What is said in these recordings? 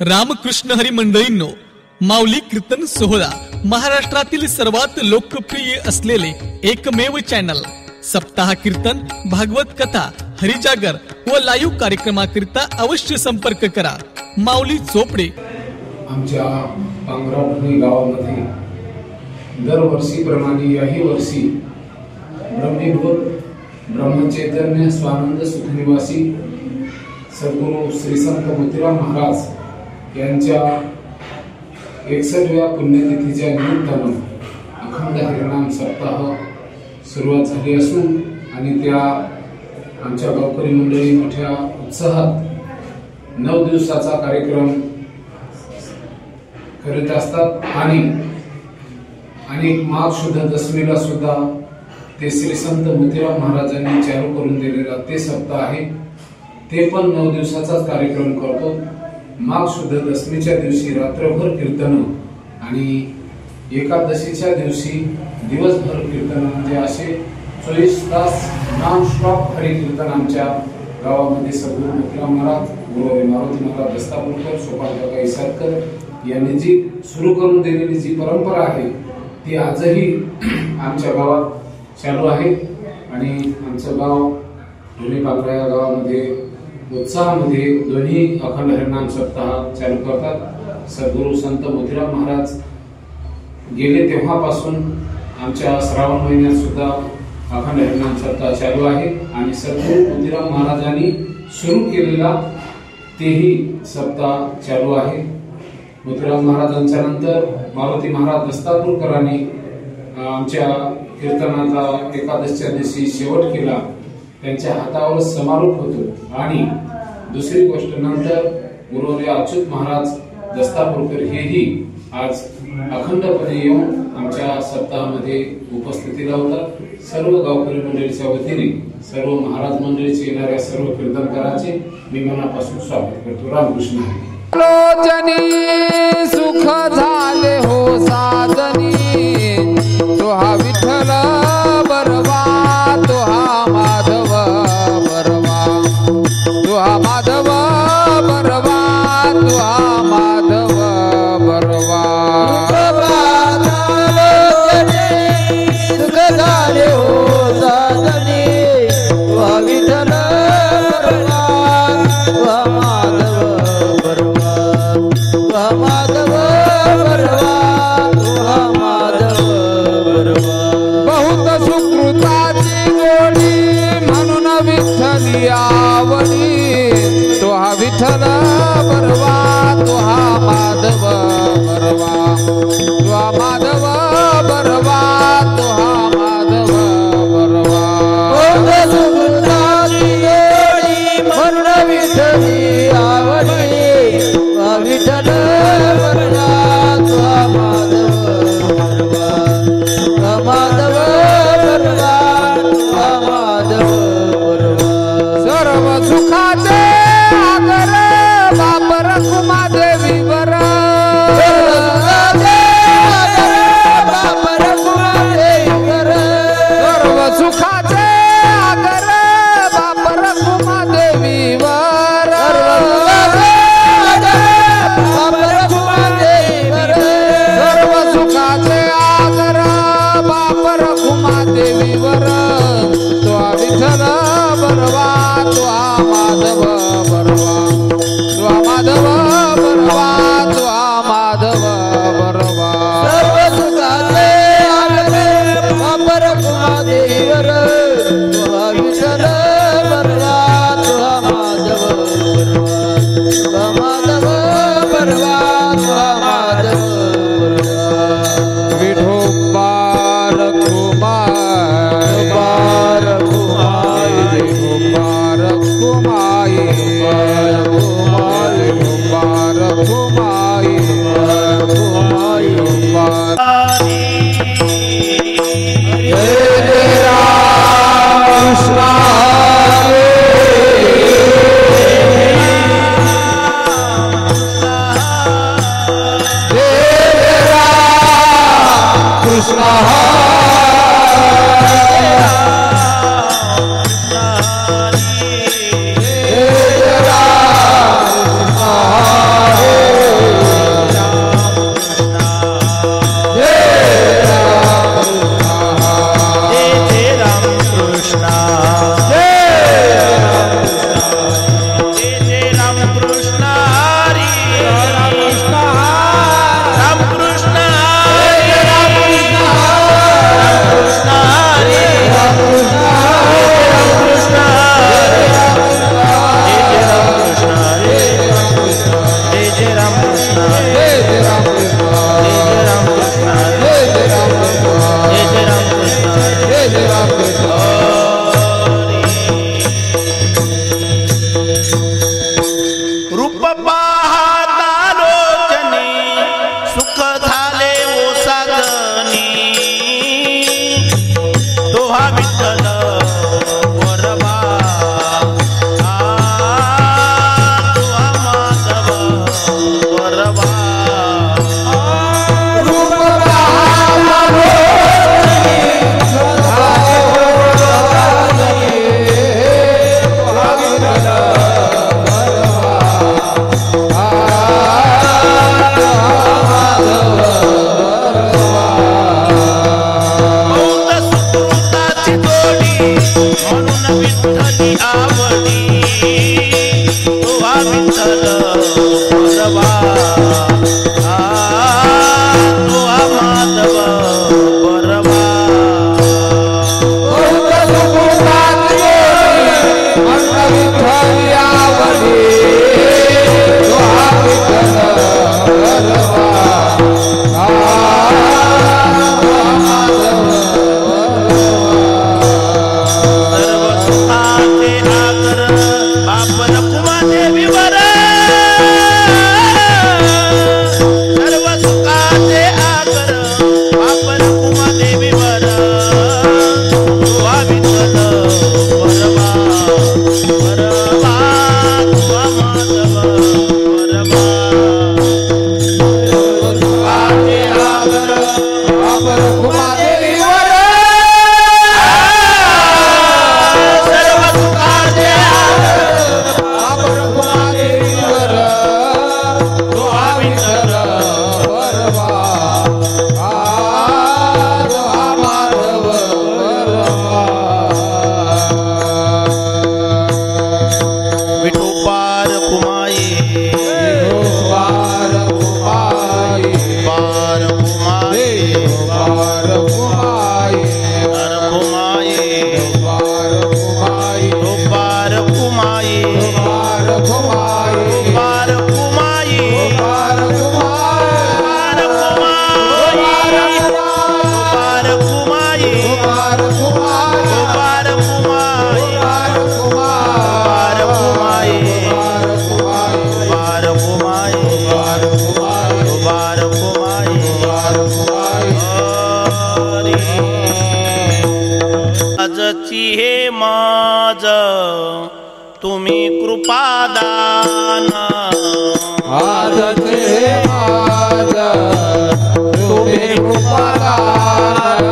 रामकृष्ण हरी मंडळींनो, माऊली कीर्तन सोहळा महाराष्ट्रातील सर्वात लोकप्रिय असलेले एकमेव चॅनल सप्ताह कीर्तन, भागवत कथा, हरिजागर व लाईव्ह कार्यक्रमाकरिता अवश्य संपर्क करा। माऊली चोपडे। आमच्या पांगरापुरी गावामध्ये दरवर्षीप्रमाणे याही वर्षी ब्रह्मीभूत ब्रह्मचैतन्य स्वानंद सुखनिवासी सद्गुरू श्री संत मोतीराम महाराज यांच्या 61व्या पुण्यतिथीच्या निमित्तानं अखंड हरिनाम सप्ताह सुरुवात झाली असून आणि त्या आमच्या गावकरी मंडळी मोठ्या उत्साहात 9 दिवसाचा कार्यक्रम करीत असतात आणि माघ शुद्ध दशमीला सुद्धा ते श्री संत मोतीराम महाराजांनी चालू करून दिलेला ते सप्ताह आहे। ते पण 9 दिवसाचाच कार्यक्रम करतो। माघ शुद्ध दशमीच्या दिवशी रात्रभर कीर्तन आणि एकादशीच्या दिवशी दिवसभर कीर्तन, म्हणजे असे 24 तास नॉन स्टॉप हरी कीर्तन आमच्या गावामध्ये सद्गुरू मोतीराम महाराज, गुरुवारी मारुती महाराज दस्तापूरकर, सोपानकाका इसादकर यांनी जी सुरू करून दिलेली जी परंपरा आहे ती आजही आमच्या गावात चालू आहे। आणि आमचं गाव ढोली पांगरा या गावामध्ये उत्साहामध्ये दोन्ही अखंड हरिनाम सप्ताह चालू करतात। सद्गुरू संत मोतीराम महाराज गेले तेव्हापासून आमच्या श्रावण महिन्यात सुद्धा अखंड हरिनाम सप्ताह चालू आहे आणि सद्गुरू मोतीराम महाराजांनी सुरू केलेला तेही सप्ताह चालू आहे। मोतीराम महाराजांच्या नंतर मारुती महाराज दस्तापूरकरांनी आमच्या कीर्तनाचा एकादशीच्या दिवशी शेवट केला, त्यांच्या हातावर समारोप होतो। आणि दुसरी गोष्ट, नंतर गुरुवारी अच्युत महाराज दस्तापूरकर हेही आज अखंडपणे येऊन आमच्या सप्ताहामध्ये उपस्थिती लावतात। सर्व गावकरी मंडळीच्या वतीने सर्व महाराज मंडळीचे येणाऱ्या सर्व कीर्तनकारांचे मी मनापासून स्वागत करतो। रामकृष्ण हरी। लोचनी सुख झाले हो साजनी, तो हा विठ्ठल बरवा, तो हा माधव बरवा, तो हा माधव बरवा, तो हा माधव बरवा। सुख झाले हो साजनी, तो हा विठ्ठल बरवा, तो हा माधव बरवा, तो हा माधव बरवा, तो हा माधव बरवा। बहुत सुकृताची गोडी म्हणून विठ्ठली आवडी, तो हा विठ्ठल बरवा, तो हा माधव बरवा, तो हा माधव बरवा, तो हा माधव बरवा। बहुत सुकृताची गोडी म्हणून विठ्ठली आवडी, तो हा विठ्ठल बरवा, तो हा माधव बरवा, तो हा माधव बरवा, तो हा माधव बरवा। सर्व सुखाचे आगर बापर कुमादेवी वर, बापर कुमादेवी वर, सर्व सुखाचे आगर बापर कुमादेवी वर, बापर कुमादेवी वर, सर्व सुखाचे आगर बापर कुमादेवी वर, तो हा विठ्ठल बरवा, तो हा माधव बरवा, तो हा माधव बरवा, तो हा माधव बरवा। सर्व सुखाचे आगर बापर कुमादेवी वर, तो हा विठ्ठल बरवा, तो हा माधव बरवा, तो हा माधव बरवा, तो हा माधव बरवा। विठोबा रखुमाई, रखुमाई, रखुमाई, रखुमाई, रखुमाई, रखुमाई, रखुमाई। जय राम कृष्ण कृष्ण बरवा हे माझ तुम्ही कृपादान आजचे माझ तुम्ही कृपादान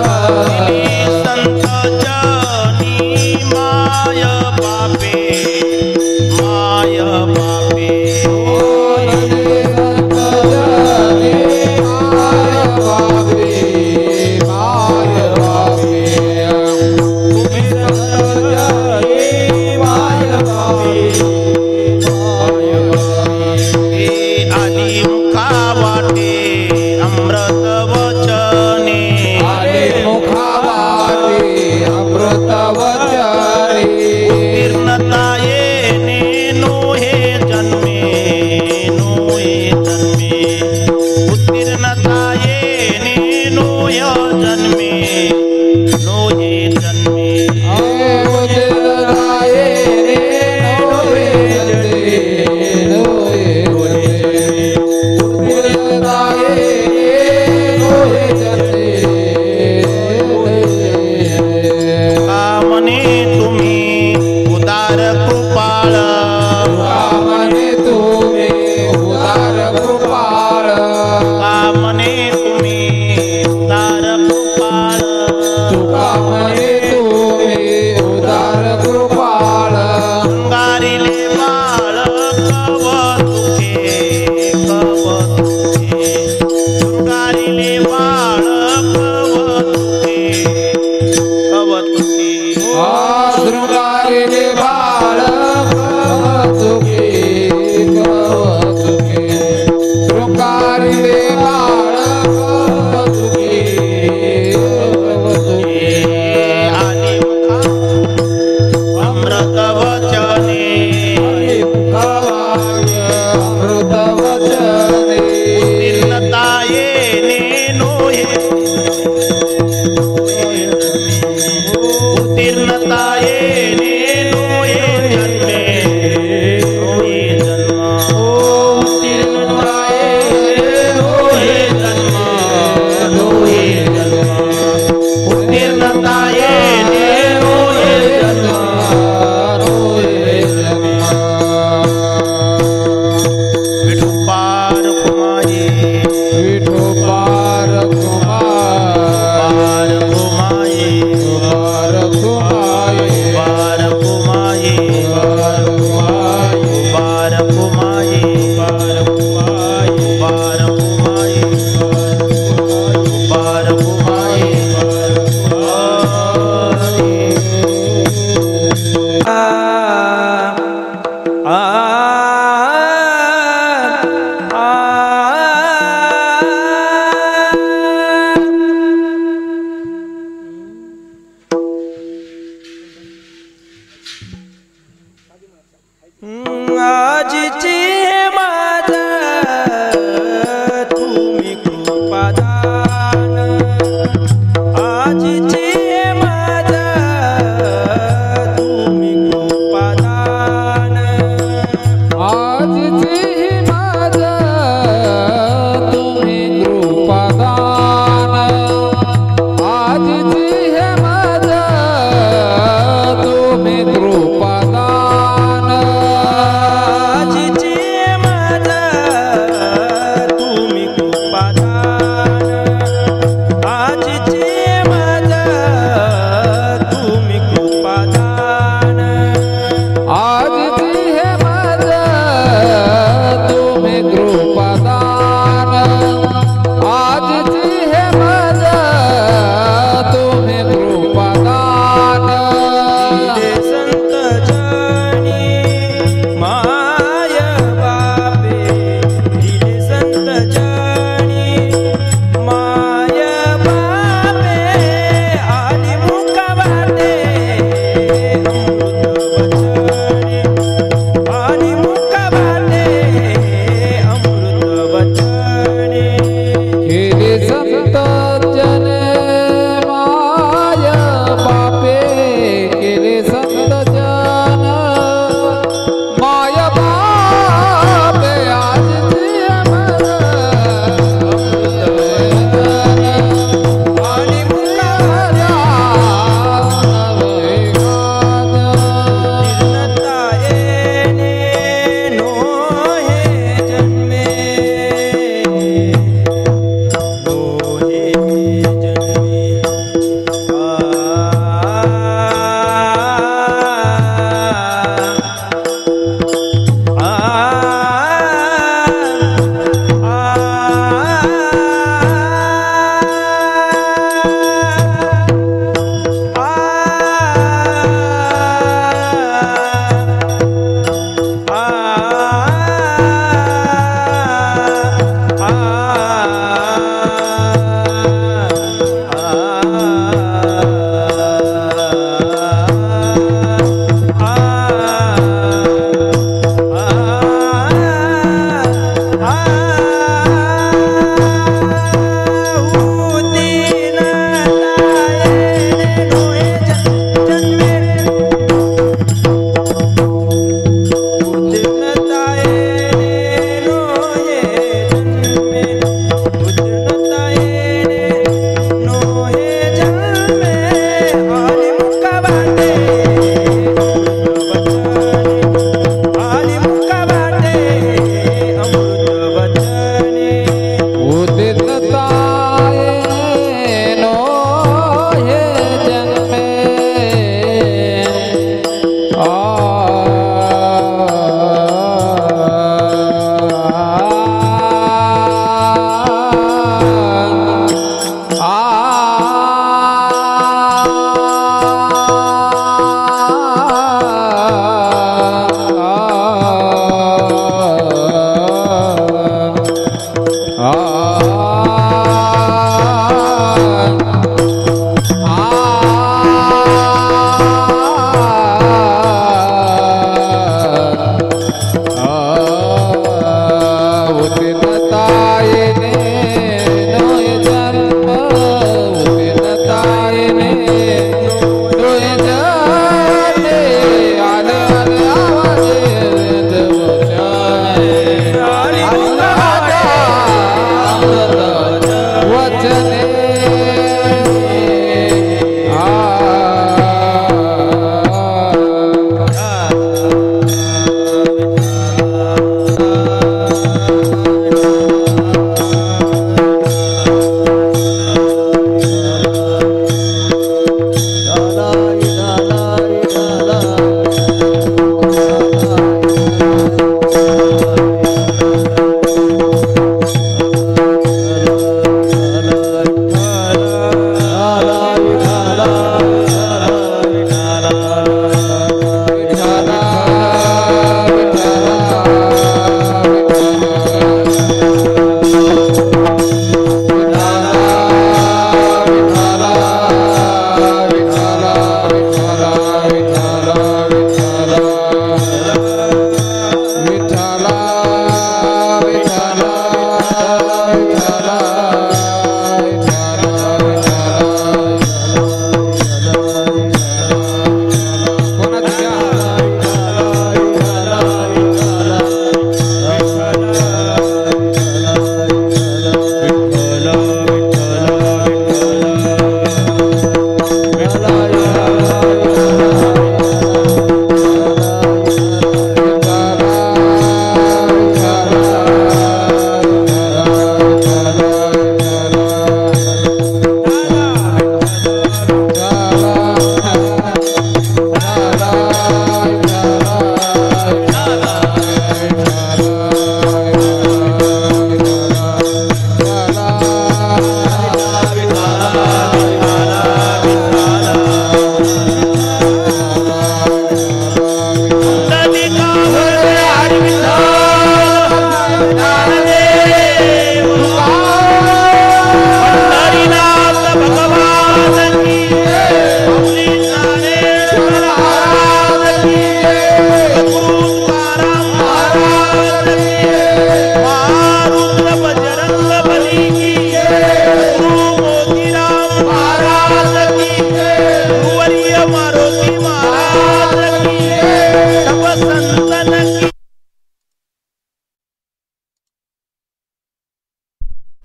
संत जनी माय बापे माय बापे Bye.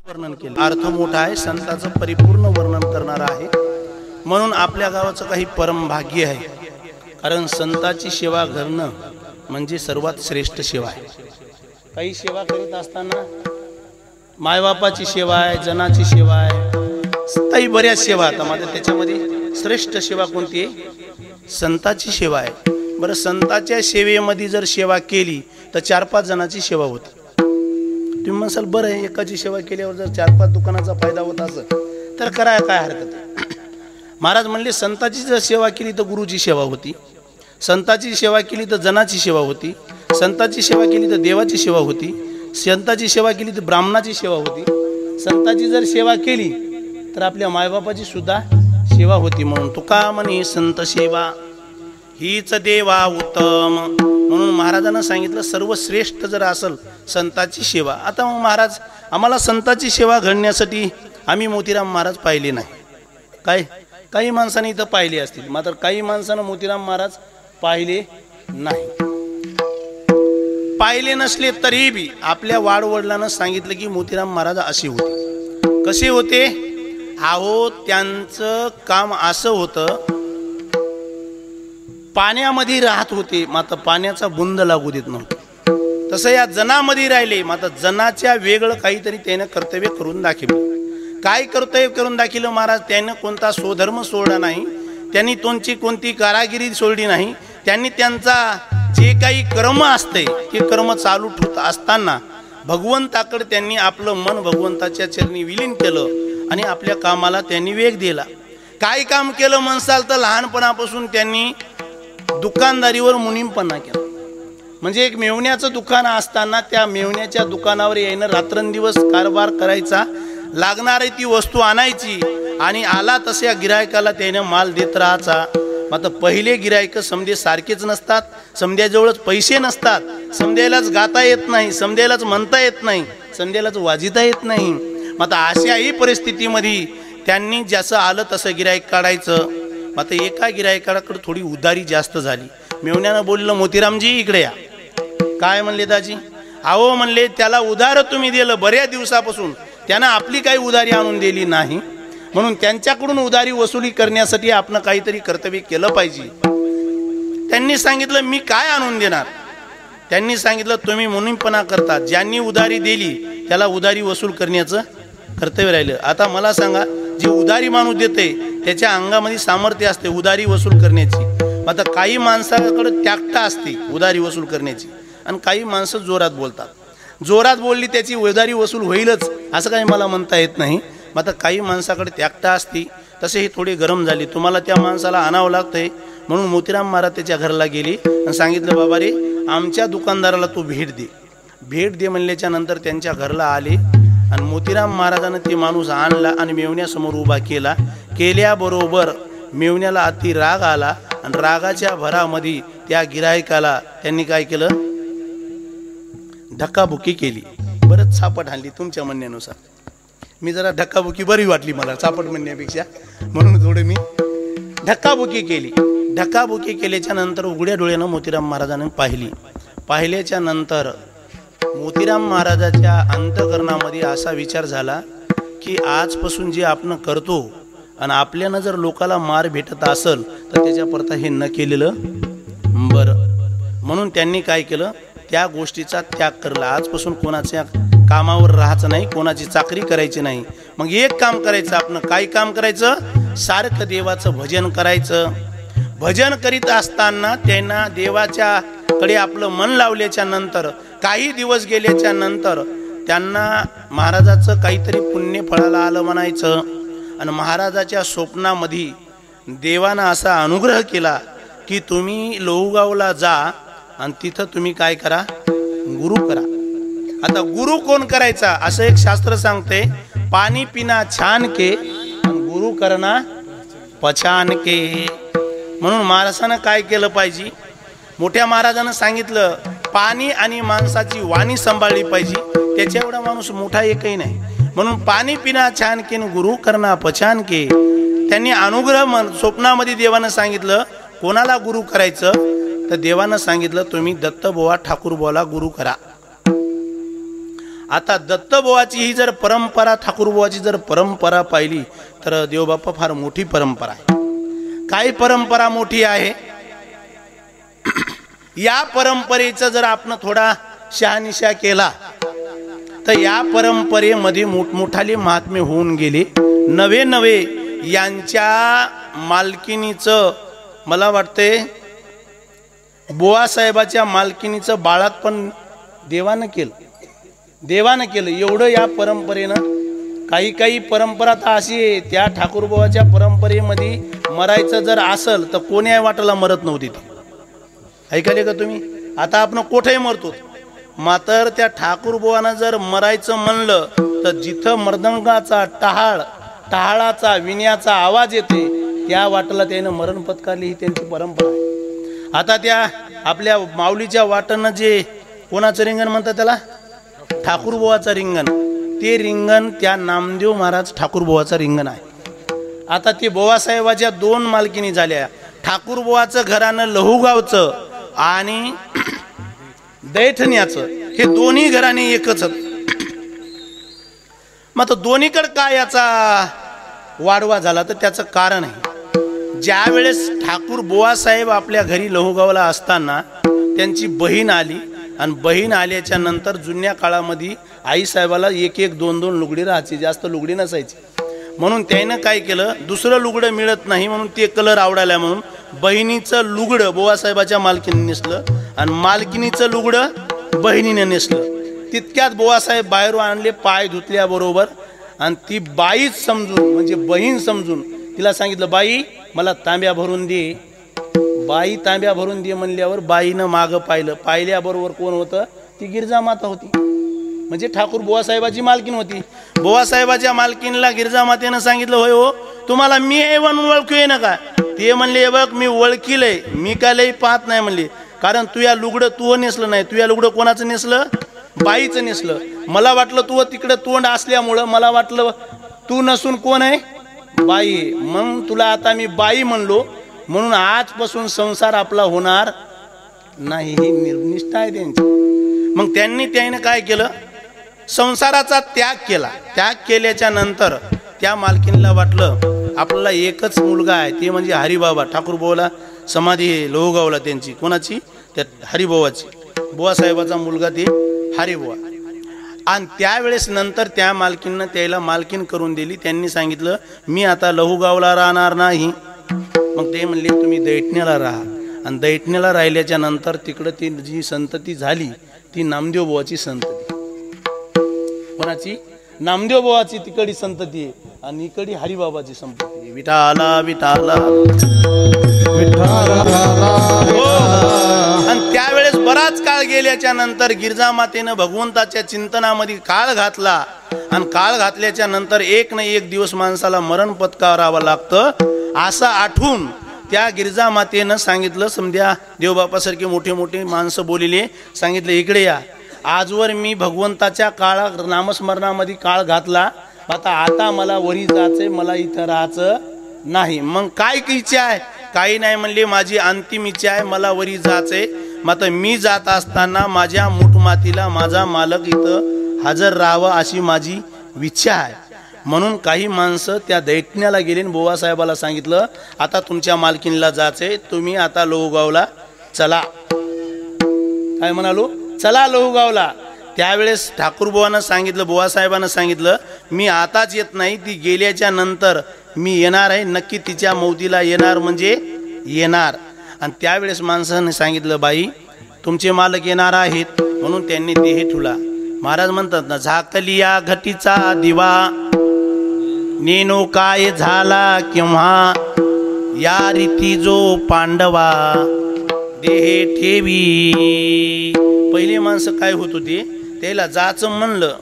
वर्णन केले. अर्थ मोठा आहे, संतांचं परिपूर्ण वर्णन करणारा आहे. म्हणून आपल्या गावाचं काही परम भाग्य आहे. कारण संतांची सेवा करणं म्हणजे सर्वात श्रेष्ठ सेवा आहे. काही सेवा करीत असताना मायबापाची सेवा आहे, जनाची सेवा आहे, काही बऱ्याच सेवा आता माझ्या त्याच्यामध्ये श्रेष्ठ सेवा कोणती आहे? संतांची सेवा आहे. बरं, संतांच्या सेवेमध्ये जर सेवा केली तर 4-5 जणांची सेवा होती. तुम्ही म्हणसाल बरं आहे, एकाची सेवा केल्यावर जर 4-5 दुकानाचा फायदा होत असेल तर करायला काय हरकत आहे? महाराज म्हणले संतांची जर सेवा केली तर गुरुची सेवा होती, संतांची सेवा केली तर जनाची सेवा होती, संतांची सेवा केली तर देवाची सेवा होती, संतांची सेवा केली तर ब्राह्मणाची सेवा होती, संतांची जर सेवा केली तर आपल्या मायबापाची सुद्धा सेवा होती. म्हणून तुका म्हणे संत सेवा हीच देवा उत्तम. म्हणून महाराजांना सांगितलं सर्वश्रेष्ठ जर असेल संताची सेवा. आता मग महाराज आम्हाला संताची सेवा घडण्यासाठी आम्ही मोतीराम महाराज पाहिले नाही. काय काही माणसांनी इथं पाहिले असतील, मात्र काही माणसानं मोतीराम महाराज पाहिले नाही. पाहिले नसले तरी बी आपल्या वाडवडिलांना सांगितलं की मोतीराम महाराज असे होते. कसे होते? अहो त्यांचं काम असं होतं, पाण्यामध्ये राहत होते मात्र पाण्याचा बुंद लागू देत नव्हतं. तसं या जनामध्ये राहिले मात्र जनाच्या वेगळं काहीतरी त्यानं कर्तव्य करून दाखवलं. काय कर्तव्य करून दाखवलं महाराज? त्यानं कोणता स्वधर्म सोडला नाही, त्यांनी त्यांची कोणती कारागिरी सोडली नाही. त्यांनी त्यांचा जे काही कर्म असते ते कर्म चालू ठेवत असताना भगवंताकडे त्यांनी आपलं मन भगवंताच्या चरणी विलीन केलं आणि आपल्या कामाला त्यांनी वेग दिला. काय काम केलं म्हणसाल तर लहानपणापासून त्यांनी दुकानदारीवर मुनीमपणा केला. म्हणजे एक मेवण्याचं दुकान असताना त्या मेवण्याच्या दुकानावर येणं रात्रंदिवस कारभार करायचा, लागणारी ती वस्तू आणायची आणि आला तशा गिरायकाला त्याने माल देत राहायचा. मात्र पहिले गिरायक समधे सारखेच नसतात, समध्याजवळच पैसे नसतात, समध्यालाच गाता येत नाही, समध्यालाच म्हणता येत नाही, समध्यालाच वाजिता येत नाही. मात्र अशाही परिस्थितीमध्ये त्यांनी जसं आलं तसं गिरायक काढायचं. मात्र एका गिरायकाकडे थोडी उधारी जास्त झाली. मेवण्यानं बोललं मोतीरामजी इकडे या. काय म्हणले दाजी? अहो म्हणले त्याला उधार तुम्ही दिलं बऱ्याच दिवसापासून, त्यानं आपली काही उधारी आणून दिली नाही, म्हणून त्यांच्याकडून उधारी वसुली करण्यासाठी आपण काहीतरी कर्तव्य केलं पाहिजे. त्यांनी सांगितलं मी काय आणून देणार? त्यांनी सांगितलं तुम्ही मुनीमपणा करता, ज्यांनी उधारी दिली त्याला उधारी वसूल करण्याचं कर्तव्य राहिलं. आता मला सांगा, जी उधारी माणूस देते त्याच्या अंगामध्ये सामर्थ्य असते उधारी वसूल करण्याची. आता काही माणसाकडे त्यागता असते उधारी वसूल करण्याची आणि काही माणसं जोरात बोलतात. जोरात बोलली त्याची उधारी वसूल होईलच असं काही मला म्हणता येत नाही. मात्र काही माणसाकडे त्यागता असती. तसे हे थोडे गरम झाले, तुम्हाला त्या माणसाला आणावं लागतंय. म्हणून मोतीराम महाराज त्याच्या घराला गेली आणि सांगितलं बाबा रे आमच्या दुकानदाराला तू भेट दे. भेट दे म्हणल्याच्या नंतर त्यांच्या घराला आले आणि मोतीराम महाराजानं ते माणूस आणला आणि मेवण्यासमोर उभा केला. केल्याबरोबर मेवण्याला अति राग आला आणि रागाच्या भरामध्ये त्या गिरायकाला त्यांनी काय केलं? धक्काबुक्की केली. बरंच चापट हाणली तुमच्या म्हणण्यानुसार. मी जरा धक्काबुक्की बरी वाटली मला चापट म्हणण्यापेक्षा, म्हणून थोडं मी धक्काबुक्की केली. धक्काबुक्की केल्याच्या नंतर उघड्या डोळ्यानं मोतीराम महाराजांनी पाहिली. पाहिल्याच्या नंतर मोतीराम महाराजाच्या अंतःकरणामध्ये असा विचार झाला की आजपासून जे आपण करतो आणि आपल्यानं जर लोकाला मार भेटत असेल तर त्याच्या परता हे न केलेलं बरं. म्हणून त्यांनी काय केलं? त्या गोष्टीचा त्याग करला. आजपासून कोणाच्या कामावर राहायचं नाही, कोणाची चाकरी करायची नाही. मग एक काम करायचं आपण. काय काम करायचं? सारखं देवाचं भजन करायचं. भजन करीत असताना त्यांना देवाच्या कडे आपलं मन लावल्याच्या नंतर काही दिवस गेल्याच्या नंतर त्यांना महाराजाचं काहीतरी पुण्य फळाला आलं म्हणायचं. आणि महाराजाच्या स्वप्नामध्ये देवानं असा अनुग्रह केला की तुम्ही लोहगावला जा आणि तिथं तुम्ही काय करा? गुरु करा. आता गुरु कोण करायचा? असं एक शास्त्र सांगते, पाणी पिना छान के गुरु करना पछान के. म्हणून महाराजानं काय केलं पाहिजे? मोठ्या महाराजानं सांगितलं पाणी आणि माणसाची वाणी सांभाळली पाहिजे. त्याच्या एवढा माणूस मोठा एकही नाही. म्हणून पाणी पिना छान के गुरु करना पछान के. त्यांनी अनुग्रह स्वप्नामध्ये देवानं सांगितलं कोणाला गुरु करायचं? तर देवानं सांगितलं तुम्ही दत्तबुवा ठाकूरबुवाला गुरु करा. आता दत्तबुवाची ही जर परंपरा, ठाकूरबुवाची जर परंपरा पाहिली तर देवबाप्पा फार मोठी परंपरा आहे. काय परंपरा मोठी आहे? या परंपरेचा जर आपण थोडा शहानिशा केला तर या परंपरेमध्ये मोठमोठाले महात्मे होऊन गेले. नवे नवे यांच्या मालकीनीचं मला वाटते बुवासाहेबाच्या मालकीनीचं बाळात पण देवानं केलं. एवढं या परंपरेनं. काही काही परंपरा तर अशी आहे त्या ठाकूरबुवाच्या परंपरेमध्ये मरायचं जर असेल तर कोण्या वाटाला मरत नव्हती ती. ऐकाले का तुम्ही? आता आपण कोठेही मरतो, मात्र त्या ठाकूरबुवानं जर मरायचं म्हणलं तर जिथं मृदंगाचा टाळाचा विण्याचा आवाज येते त्या वाटेला त्यानं मरण पत्कारली. ही त्यांची परंपरा आहे. आता त्या आपल्या माऊलीच्या वाटणं जे कोणाचं रिंगण म्हणतात त्याला, ठाकूरबुवाचं रिंगण, ते रिंगण त्या नामदेव महाराज ठाकूरबुवाचं रिंगण आहे. आता ते बुवासाहेबाच्या 2 मालकीनी झाल्या. ठाकूरबुवाचं घरानं लहुगावचं आणि दैठण्याचं, हे दोन्ही घराने एकच. मग दोन्हीकडे काय याचा वाढवा झाला, तर त्याचं कारण आहे, ज्या वेळेस ठाकूर बुवासाहेब आपल्या घरी लहुगावला असताना त्यांची बहीण आली, आणि बहीण आल्याच्या नंतर जुन्या काळामध्ये आईसाहेबाला 1-1, 2-2 लुगडी राहायची, जास्त लुगडी नसायची. म्हणून त्यानं काय केलं, दुसरं लुगडं मिळत नाही म्हणून ते कलर आवडायला म्हणून बहिणीचं लुगडं बुवासाहेबाच्या मालकीने नेसलं आणि मालकिनीचं लुगडं बहिणीने नेसलं. तितक्यात बुवासाहेब बाहेरून आणले, पाय धुतल्याबरोबर, आणि ती बाईच समजून, म्हणजे बहीण समजून तिला सांगितलं, बाई मला तांब्या भरून दे. बाई तांब्या भरून दे म्हणल्यावर बाईनं मागं पाहिलं, पाहिल्याबरोबर कोण होतं, ती गिरजामाता होती, म्हणजे ठाकूर बुवासाहेबाची मालकीन होती. बुवासाहेबाच्या मालकीनला गिरजामातेनं सांगितलं, होय हो, तुम्हाला मी आहे म्हणून ओळखू ये ना का. ते म्हणले, बघ मी ओळखीलंय, मी काय लई पाहत नाही म्हणले, कारण तू या लुगडं तू नेसलं नाही, तू या लुगडं कोणाचं नेसलं, बाईचं नेसलं. मला वाटलं तू तिकडं तोंड असल्यामुळं मला वाटलं तू नसून कोण आहे, बाई. मग तुला आता मी बाई म्हणलो, म्हणून आजपासून संसार आपला होणार नाही, ही निर्निष्ठा आहे त्यांची. मग त्याने काय केलं, संसाराचा त्याग केला. त्याग केल्याच्या नंतर त्या मालकीनला वाटलं आपल्याला एकच मुलगा आहे, ते म्हणजे हरिबाबा. ठाकूरबुवाला समाधी लोहगावला त्यांची, कोणाची, त्या हरिबाबाची, बुवासाहेबाचा मुलगा ते हरिबुवा. आणि त्यावेळेस नंतर त्या मालकीनं त्याला मालकीन करून दिली. त्यांनी सांगितलं, मी आता लहुगावला राहणार नाही. मग ते म्हणले, तुम्ही दैठण्याला राहा. आणि दैठण्याला राहिल्याच्या नंतर तिकडं ती जी संतती झाली ती नामदेव बुवाची संतती. कोणाची, नामदेव बुवाची तिकडी संतती आहे, आणि इकडी हरिबाबाची संपत्ती आहे. विठाला विठाला आणि त्यावेळेस बराच काळ गेल्याच्या नंतर गिरजामातेनं भगवंताच्या चिंतनामध्ये काळ घातला. आणि काळ घातल्याच्या नंतर एक ना एक दिवस माणसाला मरण पत्करावं लागतं, असं आठवून त्या गिरजामातेनं सांगितलं. समध्या देवबापासारखे मोठे मोठे माणसं बोलिले, सांगितलं, इकडे या. आजवर मी भगवंताच्या नामस्मरणामध्ये काळ घातला, आता मला वरी जायचंय, मला इथं राहायचं नाही. मग काय इच्छा आहे, काही नाही म्हणले, माझी अंतिम इच्छा आहे, मला वरी जायचंय. मग मी जात असताना माझ्या मुठमातीला माझा मालक इथं हजर राहावं अशी माझी इच्छा आहे. म्हणून काही माणसं त्या दैठण्याला गेले, बुवासाहेबाला सांगितलं, आता तुमच्या मालकीनला जायचंय, तुम्ही आता लोहगावला चला. काय म्हणालो, चला लोहगावला. त्यावेळेस ठाकूरबुवानं सांगितलं, बुवासाहेबानं सांगितलं, मी आताच येत नाही, ती गेल्याच्या नंतर मी येणार आहे, नक्की तिच्या मौतीला येणार म्हणजे येणार. आणि त्यावेळेस माणसाने सांगितलं, बाई तुमचे मालक येणार आहेत. म्हणून त्यांनी देह ठुला. महाराज म्हणतात ना, झाकलिया घटीचा दिवा, नेनो काय झाला केव्हा, या रीती जो पांडवा देहे ठेवी. पहिले माणसं काय होत होते, त्याला जायचं म्हणलं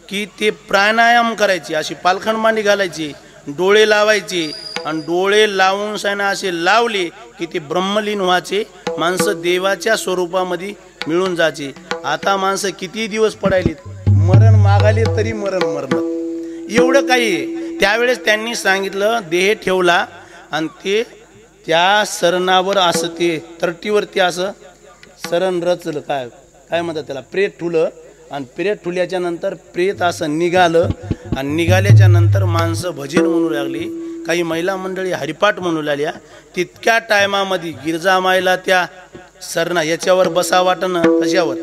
की ते प्राणायाम करायचे, अशी पालखण मांडी घालायची, डोळे लावायचे, आणि डोळे लावून सायना असे लावले की ते ब्रह्मलीन व्हायचे, माणसं देवाच्या स्वरूपामध्ये मिळून जायचे. आता माणसं किती दिवस पडायलीत, मरण मागाले तरी मरण एवढं काही. त्यावेळेस त्यांनी सांगितलं, देह ठेवला, आणि ते त्या सरणावर असं ते तरटीवरती असं सरण रचलं, काय म्हणतात त्याला, प्रेत ठुलं. आणि प्रेत ठुल्याच्या नंतर प्रेत असं निघालं, आणि निघाल्याच्या नंतर माणसं भजन म्हणू लागली, काही महिला मंडळी हरिपाठ म्हणू लागल्या. तितक्या टायमामध्ये गिरजामाईला त्या सरणा याच्यावर बसा वाटणं, कशावर,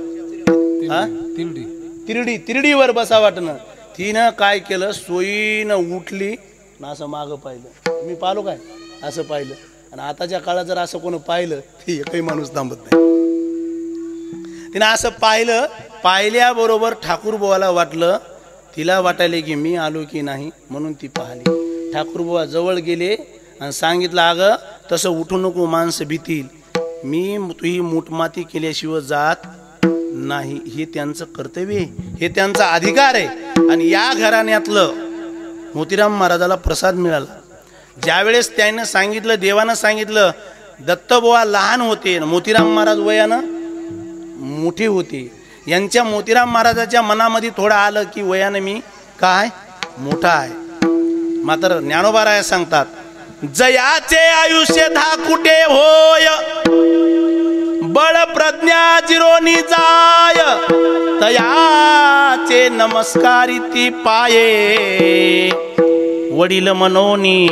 तिरडीवर बसा वाटणं. तिनं काय केलं, सोयीनं उठली ना असं मागं पाहिलं. मी पाहिलो काय, असं पाहिलं. आणि आताच्या काळात जर असं कोण पाहिलं ते एकही माणूस थांबत नाही. तिनं असं पाहिलं, पाहिल्याबरोबर ठाकूरबुवाला वाटलं, तिला वाटायले की मी आलो की नाही, म्हणून ती पाहिली. ठाकूरबुवा जवळ गेले आणि सांगितलं, अगं तसं उठू नको, माणसं भीतील, मी तुही मुठमाती केल्याशिवाय जात नाही. हे त्यांचं कर्तव्य आहे, हे त्यांचा अधिकार आहे. आणि या घराण्यातलं मोतीराम महाराजाला प्रसाद मिळाला. ज्यावेळेस त्यानं सांगितलं, देवानं सांगितलं, दत्तबुवा लहान होते, मोतीराम महाराज वयानं मोठे होते. यांच्या मोतीराम महाराजाच्या मनामध्ये थोडं आलं की वयानं मी काय मोठा आहे. मात्र ज्ञानोबा सांगतात, जयाचे आयुष्य धाकुटे होय, बळ प्रज्ञा जिरोनी जाय, तयाचे नमस्कारी ती पाये, वडील मनोनी.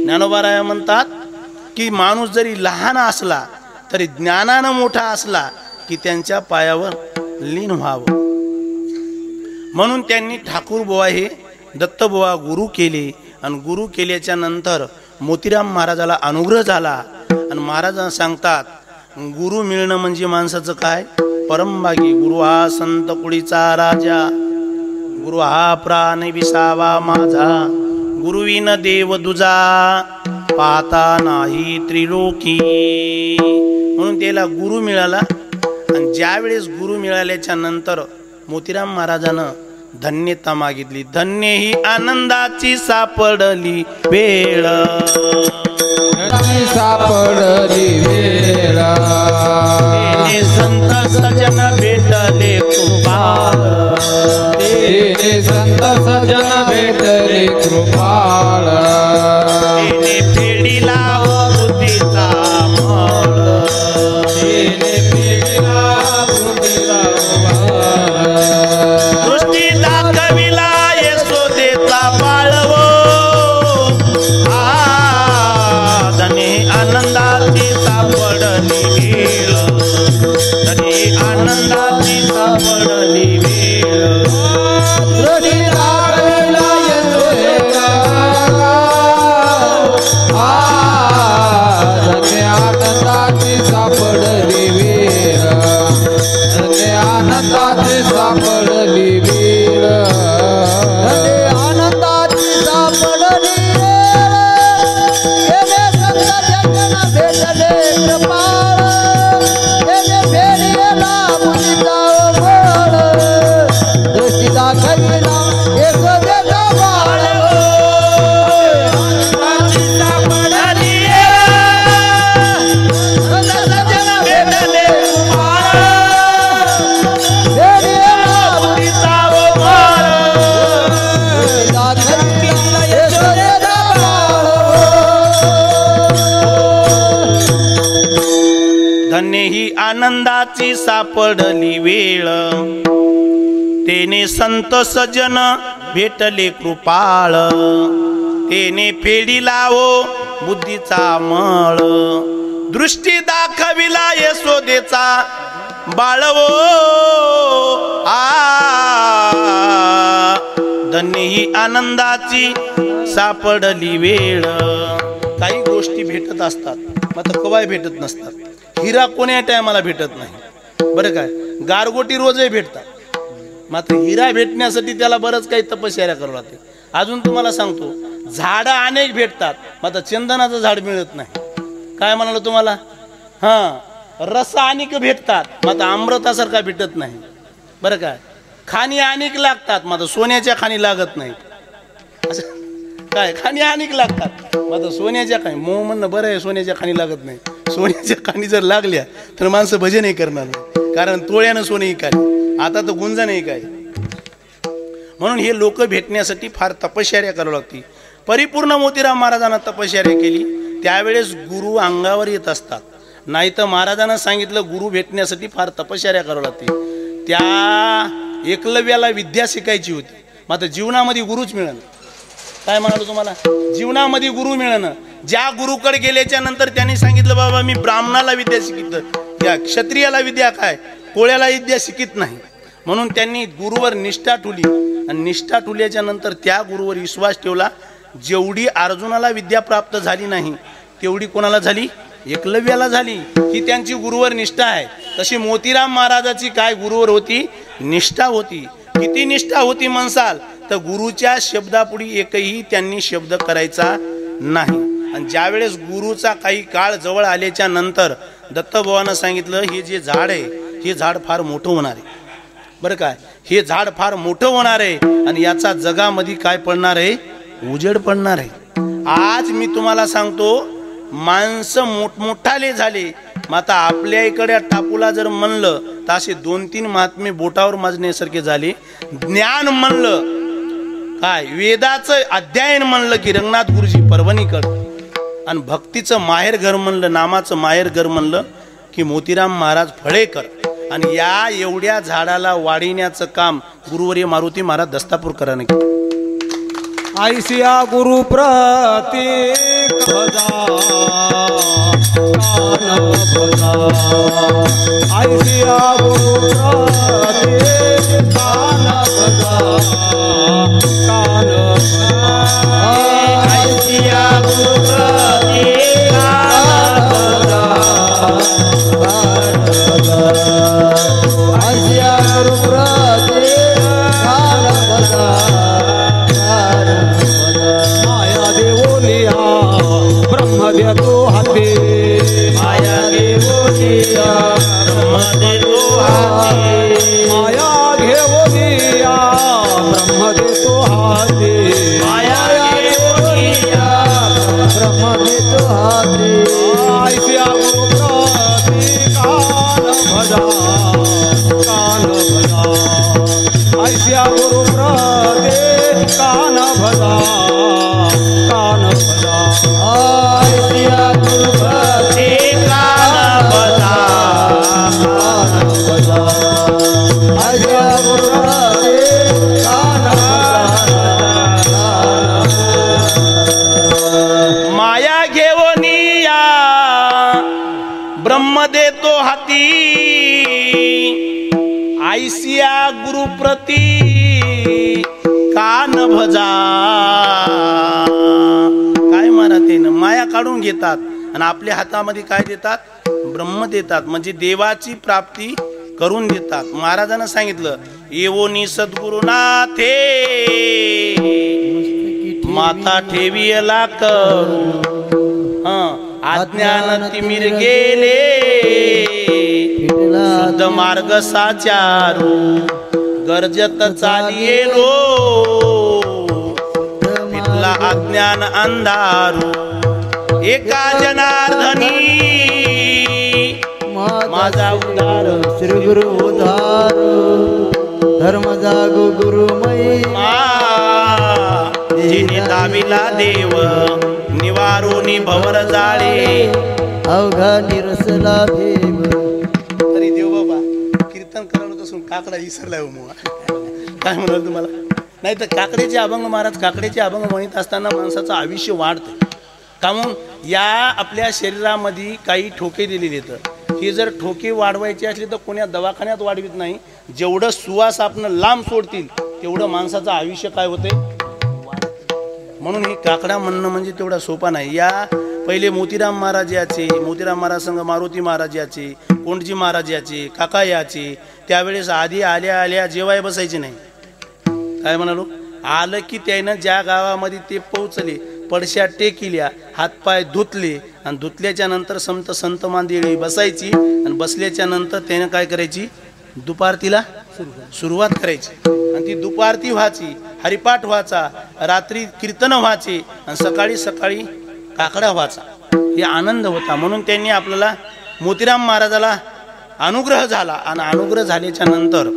ज्ञानोबा म्हणतात की माणूस जरी लहान असला तरी ज्ञानानं मोठा असला की त्यांच्या पायावर लीन व्हावं. म्हणून त्यांनी ठाकूरबुवा हे दत्तबुवा गुरु केले. आणि गुरु केल्याच्या नंतर मोतीराम महाराजाला अनुग्रह झाला. आणि महाराज सांगतात, गुरु मिळणं म्हणजे माणसाचं काय परमभागी. गुरु हा संत कुळीचा राजा, गुरु हा प्राण विसावा माझा, गुरुविन देव दुजा पाहता नाही त्रिलोकी. म्हणून त्याला गुरु मिळाला. आणि ज्यावेळेस गुरु मिळाल्याच्या नंतर मोतीराम महाराजानं धन्यता मागितली. धन्य ही आनंदाची सापडली वेळ, सापडली वेळ, संत सजन भेटले कृपाळ, संत सजन भेटले कृपाळ, फेडीला बुद्धीचा मळ, दृष्टी दाखविला यशोदेचा बाळवो, धनी आनंदाची सापडली वेळ, धनी आनंदाची सापडली वेळ. आनंदाची सापडली वेळ, आनंदाची सापडली वेळ, आनंदाची सापडली आनंदाची सापडली वेळ, तेने संत सजन भेटले कृपाळ, तेने फेडी लावो बुद्धीचा मळ, दृष्टी दाखविला यशोदेचा बाळवो, धन्य ही आनंदाची सापडली वेळ. काही गोष्टी भेटत असतात मात्र कवाय भेटत नसतात. हिरा कोण्या टायमाला भेटत नाही बरं काय. गारगोटी रोजही भेटतात मात्र हिरा भेटण्यासाठी त्याला बरंच काही तपश्चर्या करावं लागते. अजून तुम्हाला सांगतो, झाडं अनेक भेटतात मात्र चंदनाचं झाड मिळत नाही. काय म्हणालो तुम्हाला, रस अनेक भेटतात मात्र अमृतासारखा भेटत नाही बरं काय. खाणी अनेक लागतात मात्र सोन्याच्या खाणी लागत नाही. असं काय, खाणी अनेक लागतात मात्र सोन्याच्या खाणी, मग म्हणणं बरं आहे सोन्याच्या खाणी लागत नाही. सोन्याच्या खाणी जर लागल्या तर माणसं भजनही करणार नाही, कारण तोळ्यानं सोने इकाले, आता तर गुंजा नाही काय. म्हणून हे लोक भेटण्यासाठी फार तपश्चर्या करावी लागते. परिपूर्ण मोतीराम महाराजांना तपश्चर्या केली. त्यावेळेस गुरु अंगावर येत असतात. नाही तर महाराजांना सांगितलं गुरु भेटण्यासाठी फार तपश्चर्या करावी लागते. त्या एकलव्याला विद्या शिकायची होती मात्र जीवनामध्ये गुरुच मिळणं. काय म्हणालो तुम्हाला, जीवनामध्ये गुरु मिळणं. ज्या गुरुकडे गेल्याच्या नंतर त्यांनी सांगितलं बाबा मी ब्राह्मणाला विद्या शिकित, त्या क्षत्रियाला विद्या काय, कोळ्याला विद्या शिकित नाही. म्हणून त्यांनी गुरुवर निष्ठा ठेवली आणि निष्ठा ठेवल्याच्या नंतर त्या गुरुवर विश्वास ठेवला. जेवढी अर्जुनाला विद्या प्राप्त झाली नाही तेवढी कोणाला झाली, एकलव्याला झाली. ही त्यांची गुरुवर निष्ठा आहे. तशी मोतीराम महाराजाची काय गुरुवर होती, निष्ठा होती. किती निष्ठा होती म्हणसाल तर गुरुच्या शब्दापुढे एकही त्यांनी शब्द करायचा नाही. आणि ज्यावेळेस गुरुचा काही काळ जवळ आल्याच्या नंतर दत्तबुवांना सांगितलं हे जे झाड आहे हे झाड फार मोठं होणार आहे बरं काय. हे झाड फार मोठं होणार आहे आणि याचा जगामध्ये काय पडणार आहे, उजेड पडणार आहे. आज मी तुम्हाला सांगतो माणसं मोठमोठाले झाले. मग आता आपल्या इकडे टापूला जर म्हणलं तर असे 2-3 महात्मे बोटावर माजण्यासारखे झाले. ज्ञान म्हणलं काय, वेदाचं अध्ययन म्हणलं की रंगनाथ गुरुजी परभणीकड, आणि भक्तीचं माहेर घर म्हणलं, नामाचं माहेर घर म्हणलं की मोतीराम महाराज फळेकर. आणि या एवढ्या झाडाला वाढविण्याचं काम गुरुवर्य मारुती महाराज दस्तापूरकरांनी केलं. ऐसिया गुरु प्रतीक भजा कान भजा, ऐसिया गुरु प्रतीक कान भजा कान भजा, ऐसिया गुरु प्रतीक कान भजा कान भजा, ऐसिया गुरु प्रतीक कान भजा. ब्रह्म देतो हाती, माया घेवोनिया ब्रह्म देतो हाती, माया घेवोनिया ब्रह्म देतो हाती, माया घेवोनिया ब्रह्म देतो हाती. ऐसिया गुरु प्रतीक कान भजा कान भजा, ऐसिया गुरु प्रतीक कान भजा कान भजा, ऐसिया गुरु प्रतीक कान भजा कान भजा, ऐसिया गुरु प्रतीक कान भजा. माया घेवनिया ब्रह्म देतो हाती, ऐसिया गुरुप्रती कान भजा. काय म्हणते ना, माया काढून घेतात आणि आपल्या हातामध्ये काय देतात, ब्रह्म देतात, म्हणजे देवाची प्राप्ती करून देतात. महाराजांना सांगितलं, येवोनी सद्गुरुनाथे माता ठेवियला करू, अज्ञान तिमिर गेले शुद्ध मार्ग साचारू, गरजत चालियेलो पितला अज्ञान अंधारू. एका जनार्दनी माझा उद्धार, श्री गुरु उद्धार धर्म जागो गुरुमयी, जिने दाविला देव निवारोनी भवर जाळे, अवघा निरसला भीम. तरी देव बाबा कीर्तन करत असून काकडा विसरलाय हो मुळा. काय म्हणाल तुम्हाला, नाही तर काकड्याचे अभंग महाराज, काकड्याचे अभंग म्हणत असताना माणसाचं आयुष्य वाढतं. कामून या आपल्या शरीरामध्ये काही ठोके दिलेले आहेत. हे जर ठोके वाढवायचे असले तर कोण्या दवाखान्यात वाढवित नाही. जेवढं सुवास आपण लांब सोडतील तेवढं माणसाचं आयुष्य काय होते. म्हणून हे काकडा म्हणणं म्हणजे तेवढा सोपा नाही. या पहिले मोतीराम महाराज याचे, मोतीराम महाराज संघ मारुती महाराज याचे, कोंडजी महाराज याचे, काका याचे. त्यावेळेस आधी आल्या आल्या जेवाय बसायचे नाही. काय म्हणालो, आलं की त्यानं ज्या गावामध्ये ते पोहोचले पडश्या टेकिल्या, हातपाय धुतले, आणि धुतल्याच्या नंतर संत मांदेळी बसायची, आणि बसल्याच्या नंतर त्यानं काय करायची, दुपारतीला सुरुवात करायची. आणि ती दुपारती व्हायची, हरिपाठ व्हायचा, रात्री कीर्तन व्हायचे, आणि सकाळी सकाळी काकडा व्हायचा. हे आनंद होता. म्हणून त्यांनी आपल्याला मोतीराम महाराजाला अनुग्रह झाला. आणि अनुग्रह झाल्याच्या नंतर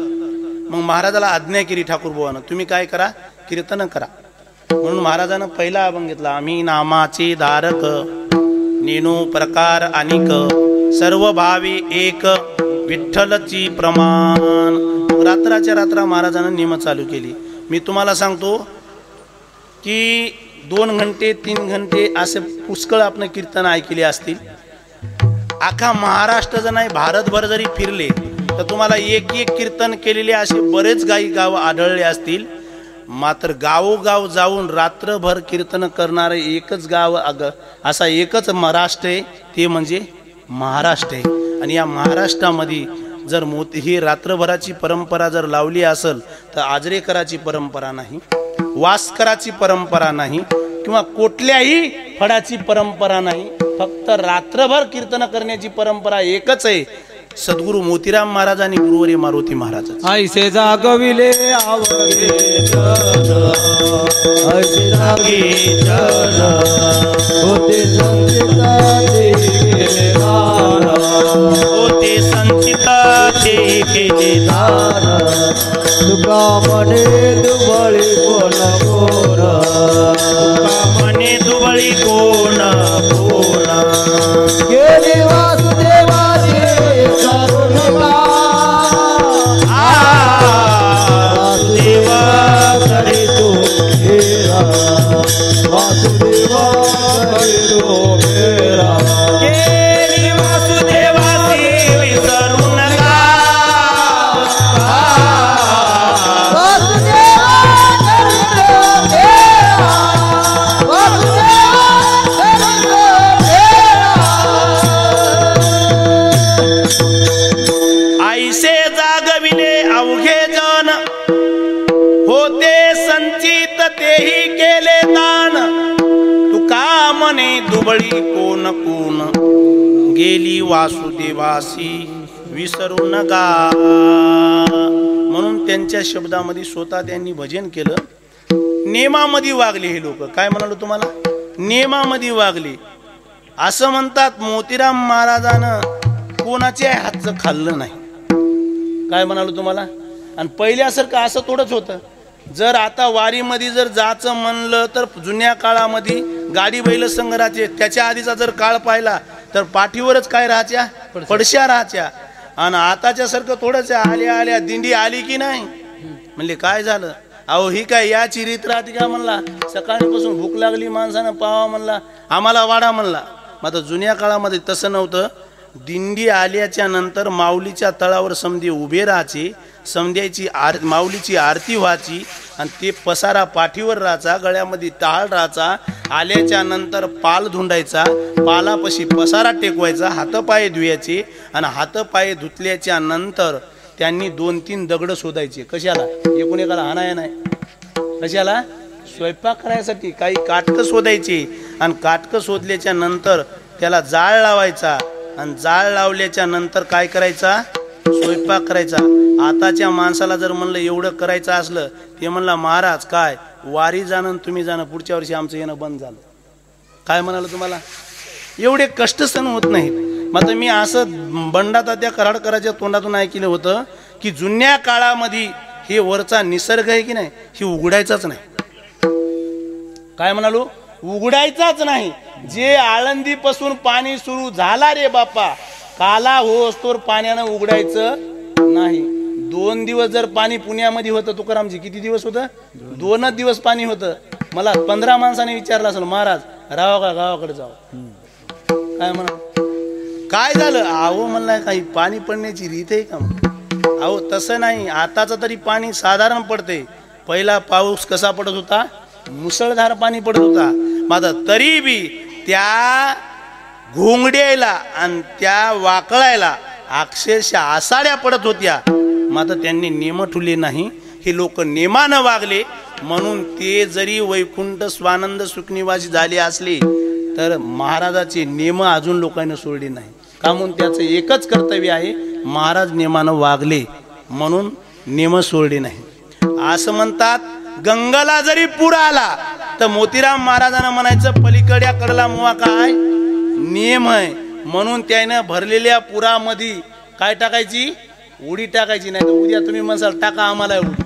मग महाराजाला आज्ञा केली ठाकूरबुवानं, तुम्ही काय करा, कीर्तन करा. म्हणून महाराजानं पहिला अभंग घेतला, आम्ही नामाचे धारक नेनो प्रकार अनिक, सर्व भावी एक विठ्ठलची प्रमाण. रात्राच्या रात्र महाराजानं नियम चालू केली. मी तुम्हाला सांगतो की 2 घंटे 3 घंटे असे पुष्कळ आपण कीर्तन ऐकले असतील. अख्खा महाराष्ट्र जर नाही भारतभर जरी फिरले तर तुम्हाला एक एक कीर्तन केलेले असे बरेच गाव आढळले असतील. मात्र गावोगाव जाऊन रात्रभर कीर्तन करणारे एकच गाव असा एकच महाराष्ट्र आहे, ते म्हणजे महाराष्ट्र आहे. आणि या महाराष्ट्रामध्ये जर ही रात्रभराची परंपरा जर लावली असेल तर आजरेकराची परंपरा नाही, वास्कराची परंपरा नाही, किंवा कुठल्याही फळाची परंपरा नाही. फक्त रात्रभर कीर्तन करण्याची परंपरा एकच आहे. सद्गुरू मोतीराम महाराज आणि गुरुवर्य मारुती महाराज. ऐसे जागविले आवगे जन, ऐसे जागे जन, होते संचिता ते केले दान, होते संचिता ते केले दान. तुका म्हणे दुबळी कोण कोण, तुका म्हणे दुबळी कोण कोण. गेली वासुदेवाचे करुण वासुदेवा करे तो घेरा, वासुदेवा करे तो घेरा. गेली वासुदेवाची विसरू नका. वासुदेवा करे तो घेरा, वासुदेवा करे तो घेरा. आईसे जागविले अवघे जन, होते संचित तेही केले दान. तुका म्हणे दुबळी कोण कोण, गेली वासुदेवासी विसरू नका. म्हणून त्यांच्या शब्दामध्ये स्वतः त्यांनी भजन केलं. नेमामध्ये वागले हे लोक. काय म्हणालो तुम्हाला? नेमामध्ये वागले. असं म्हणतात मोतीराम महाराजानं कोणाच्या हातचं खाल्लं नाही. काय म्हणालो तुम्हाला? आणि पहिल्यासारखं असं थोडंच होतं. जर आता वारीमध्ये जर जायचं म्हणलं तर जुन्या काळामध्ये गाडी बैल संघ राहायचे. त्याच्या आधीचा जर काळ पाहिला तर पाठीवरच काय राहायच्या, पडश्या राहायच्या. आणि आताच्या सारखं थोडंच आल्या आल्या दिंडी आली की नाही म्हणले काय झालं, अहो ही काय याची रीत राहते का म्हणला. सकाळपासून भूक लागली माणसानं पावा म्हणला, आम्हाला वाडा म्हणला. मग आता जुन्या काळामध्ये तसं नव्हतं. दिंडी आल्याच्या नंतर माऊलीच्या तळावर समधी उभे राहायचे, समध्याची माऊलीची आरती व्हायची आणि ते पसारा पाठीवर राहायचा, गळ्यामध्ये टाळ राहायचा. आल्याच्या नंतर पाल धुंडायचा, पालापाशी पसारा टेकवायचा, हातपाय धुयाचे आणि हातपाय धुतल्याच्या नंतर त्यांनी 2-3 दगड शोधायचे. कशाला? एकूण एकाला हाणाया नाही. कशाला? स्वयंपाक करायसाठी. काही काटकं शोधायचे आणि काटकं शोधल्याच्या नंतर त्याला जाळ लावायचा आणि जाळ लावल्याच्या नंतर काय करायचा? स्वयंपाक करायचा. आताच्या माणसाला जर म्हणलं एवढं करायचं असलं, ते म्हणला महाराज काय वारी जाणं तुम्ही जाणं, पुढच्या वर्षी आमचं येणं बंद झालं. काय म्हणाल तुम्हाला? एवढे कष्ट सहन होत नाहीत. मग मी असं बंडाता त्या कराडकराच्या तोंडातून ऐकलं होतं की जुन्या काळामध्ये हे वरचा निसर्ग आहे की नाही, हे उघडायचाच नाही. काय म्हणालो? उघडायचाच नाही. जे आळंदीपासून पाणी सुरू झाला रे बापा, काला होस्तोर पाण्यानं उघडायचं नाही. 2 दिवस जर पाणी पुण्यामध्ये होतं, तुकारामजी किती दिवस होतं? 2च दिवस पाणी होतं. मला 15 माणसाने विचारलं असेल, महाराज राहा का गावाकडे जाऊ? काय म्हणा, काय झालं? अहो म्हणलं काही पाणी पडण्याची रीत आहे का? अहो तसं नाही. आताच तरी पाणी साधारण पडते. पहिला पाऊस कसा पडत होता? मुसळधार पाणी पडत होता. मात्र तरी बी त्या घोंगड्याला आणि त्या वाकळायला अक्षरशः आसाड्या पडत होत्या. मात्र त्यांनी नेम ठुले नाही. हे लोक नेमानं वागले म्हणून ते जरी वैकुंठ स्वानंद सुखनिवासी झाले असले तर महाराजाचे नेम अजून लोकांना सोडले नाही. का म्हणून त्याचं एकच कर्तव्य आहे, महाराज नेमानं वागले म्हणून नेम सोडले नाही. असं म्हणतात गंगाला जरी पूर आला तर मोतीराम महाराजांना म्हणायचं पलीकडल्या कडला मुवा काय नियम आहे. म्हणून त्यानं भरलेल्या पुरामध्ये काय टाकायची? उडी टाकायची. नाही तर उद्या तुम्ही म्हणसाल टाका आम्हाला उडी.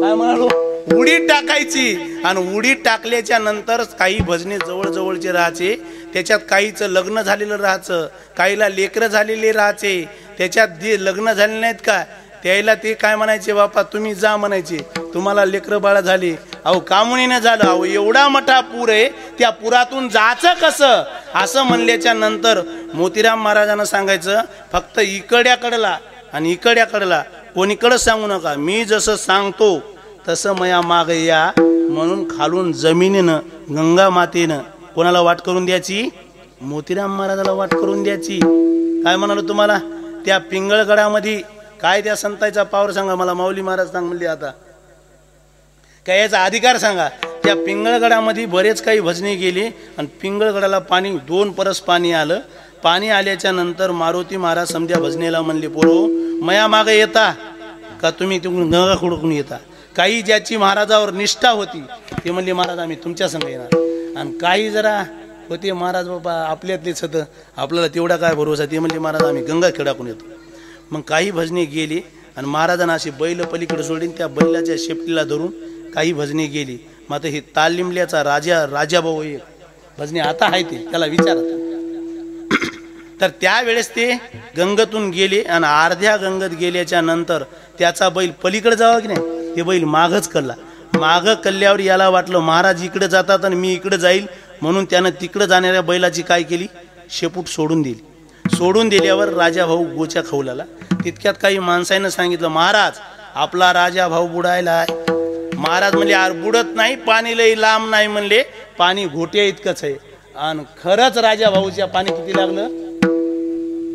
काय म्हणालो? उडी टाकायची. आणि उडी टाकल्याच्या नंतर काही भजने जवळजवळचे राहायचे. त्याच्यात काहीचं लग्न झालेलं राहायचं, काहीला लेकरं झालेले राहायचे. त्याच्यात जे लग्न झाले नाहीत का त्याला ते काय म्हणायचे? बापा तुम्ही जा म्हणायचे, तुम्हाला लेकरं बाळा झाली. अहो कामुनीनं झालं. अहो एवढा मोठा पूर आहे, त्या पुरातून जायचं कसं? असं म्हणल्याच्या नंतर मोतीराम महाराजांना सांगायचं फक्त इकड्याकडला आणि इकड्याकडला कोणीकडं सांगू नका. मी जसं सांगतो तसं मया माग या. म्हणून खालून जमिनीनं गंगा मातेनं कोणाला वाट करून द्यायची? मोतीराम महाराजाला वाट करून द्यायची. काय म्हणालो तुम्हाला? त्या पिंगळगडामध्ये काय त्या संतांचा पावर सांगा मला. माऊली महाराज सांग म्हणले आता काय याचा अधिकार सांगा. त्या पिंगळगडामध्ये बरेच काही भजने गेली आणि पिंगळगडाला पाणी 2 परस पाणी आलं. पाणी आल्याच्या नंतर मारुती महाराज समध्या भजनेला म्हणले, पोरो मया मागे येता का तुम्ही तिकडून गंगा खुडकून येता? काही ज्याची महाराजावर निष्ठा होती ते म्हणले, महाराज आम्ही तुमच्या संग येणार. आणि काही जरा होते, महाराज बाबा आपल्यातलेच होतं, आपल्याला तेवढा काय भरोसा, ते म्हणले महाराज आम्ही गंगा खेळाकून येतो. मग काही भजने गेली आणि महाराजांना अशी बैल पलीकडे सोडली, त्या बैलाच्या शेपटीला धरून काही भजने गेली. मग आता हे तालिमल्याचा राजा भाऊ एक भजने आता आहे ते, त्याला विचारत. तर त्यावेळेस ते गंगेतून गेले आणि अर्ध्या गंगेत गेल्याच्या नंतर त्याचा बैल पलीकडे जावा की नाही, ते बैल मागच कल्ला. मागं कल्ल्यावर याला वाटलं महाराज इकडे जातात आणि मी इकडे जाईल, म्हणून त्यानं तिकडे जाणाऱ्या बैलाची काय केली, शेपूट सोडून दिली. सोडून दिल्यावर राजा भाऊ गोच्या खवलाला. तितक्यात काही माणसानं सांगितलं, महाराज आपला राजा भाऊ बुडायला आहे. महाराज म्हणले, अरे बुडत नाही, पाणी लई लांब नाही म्हणले, पाणी घोट्या इतकंच आहे. आणि खरंच राजा भाऊच्या पाणी किती लागलं,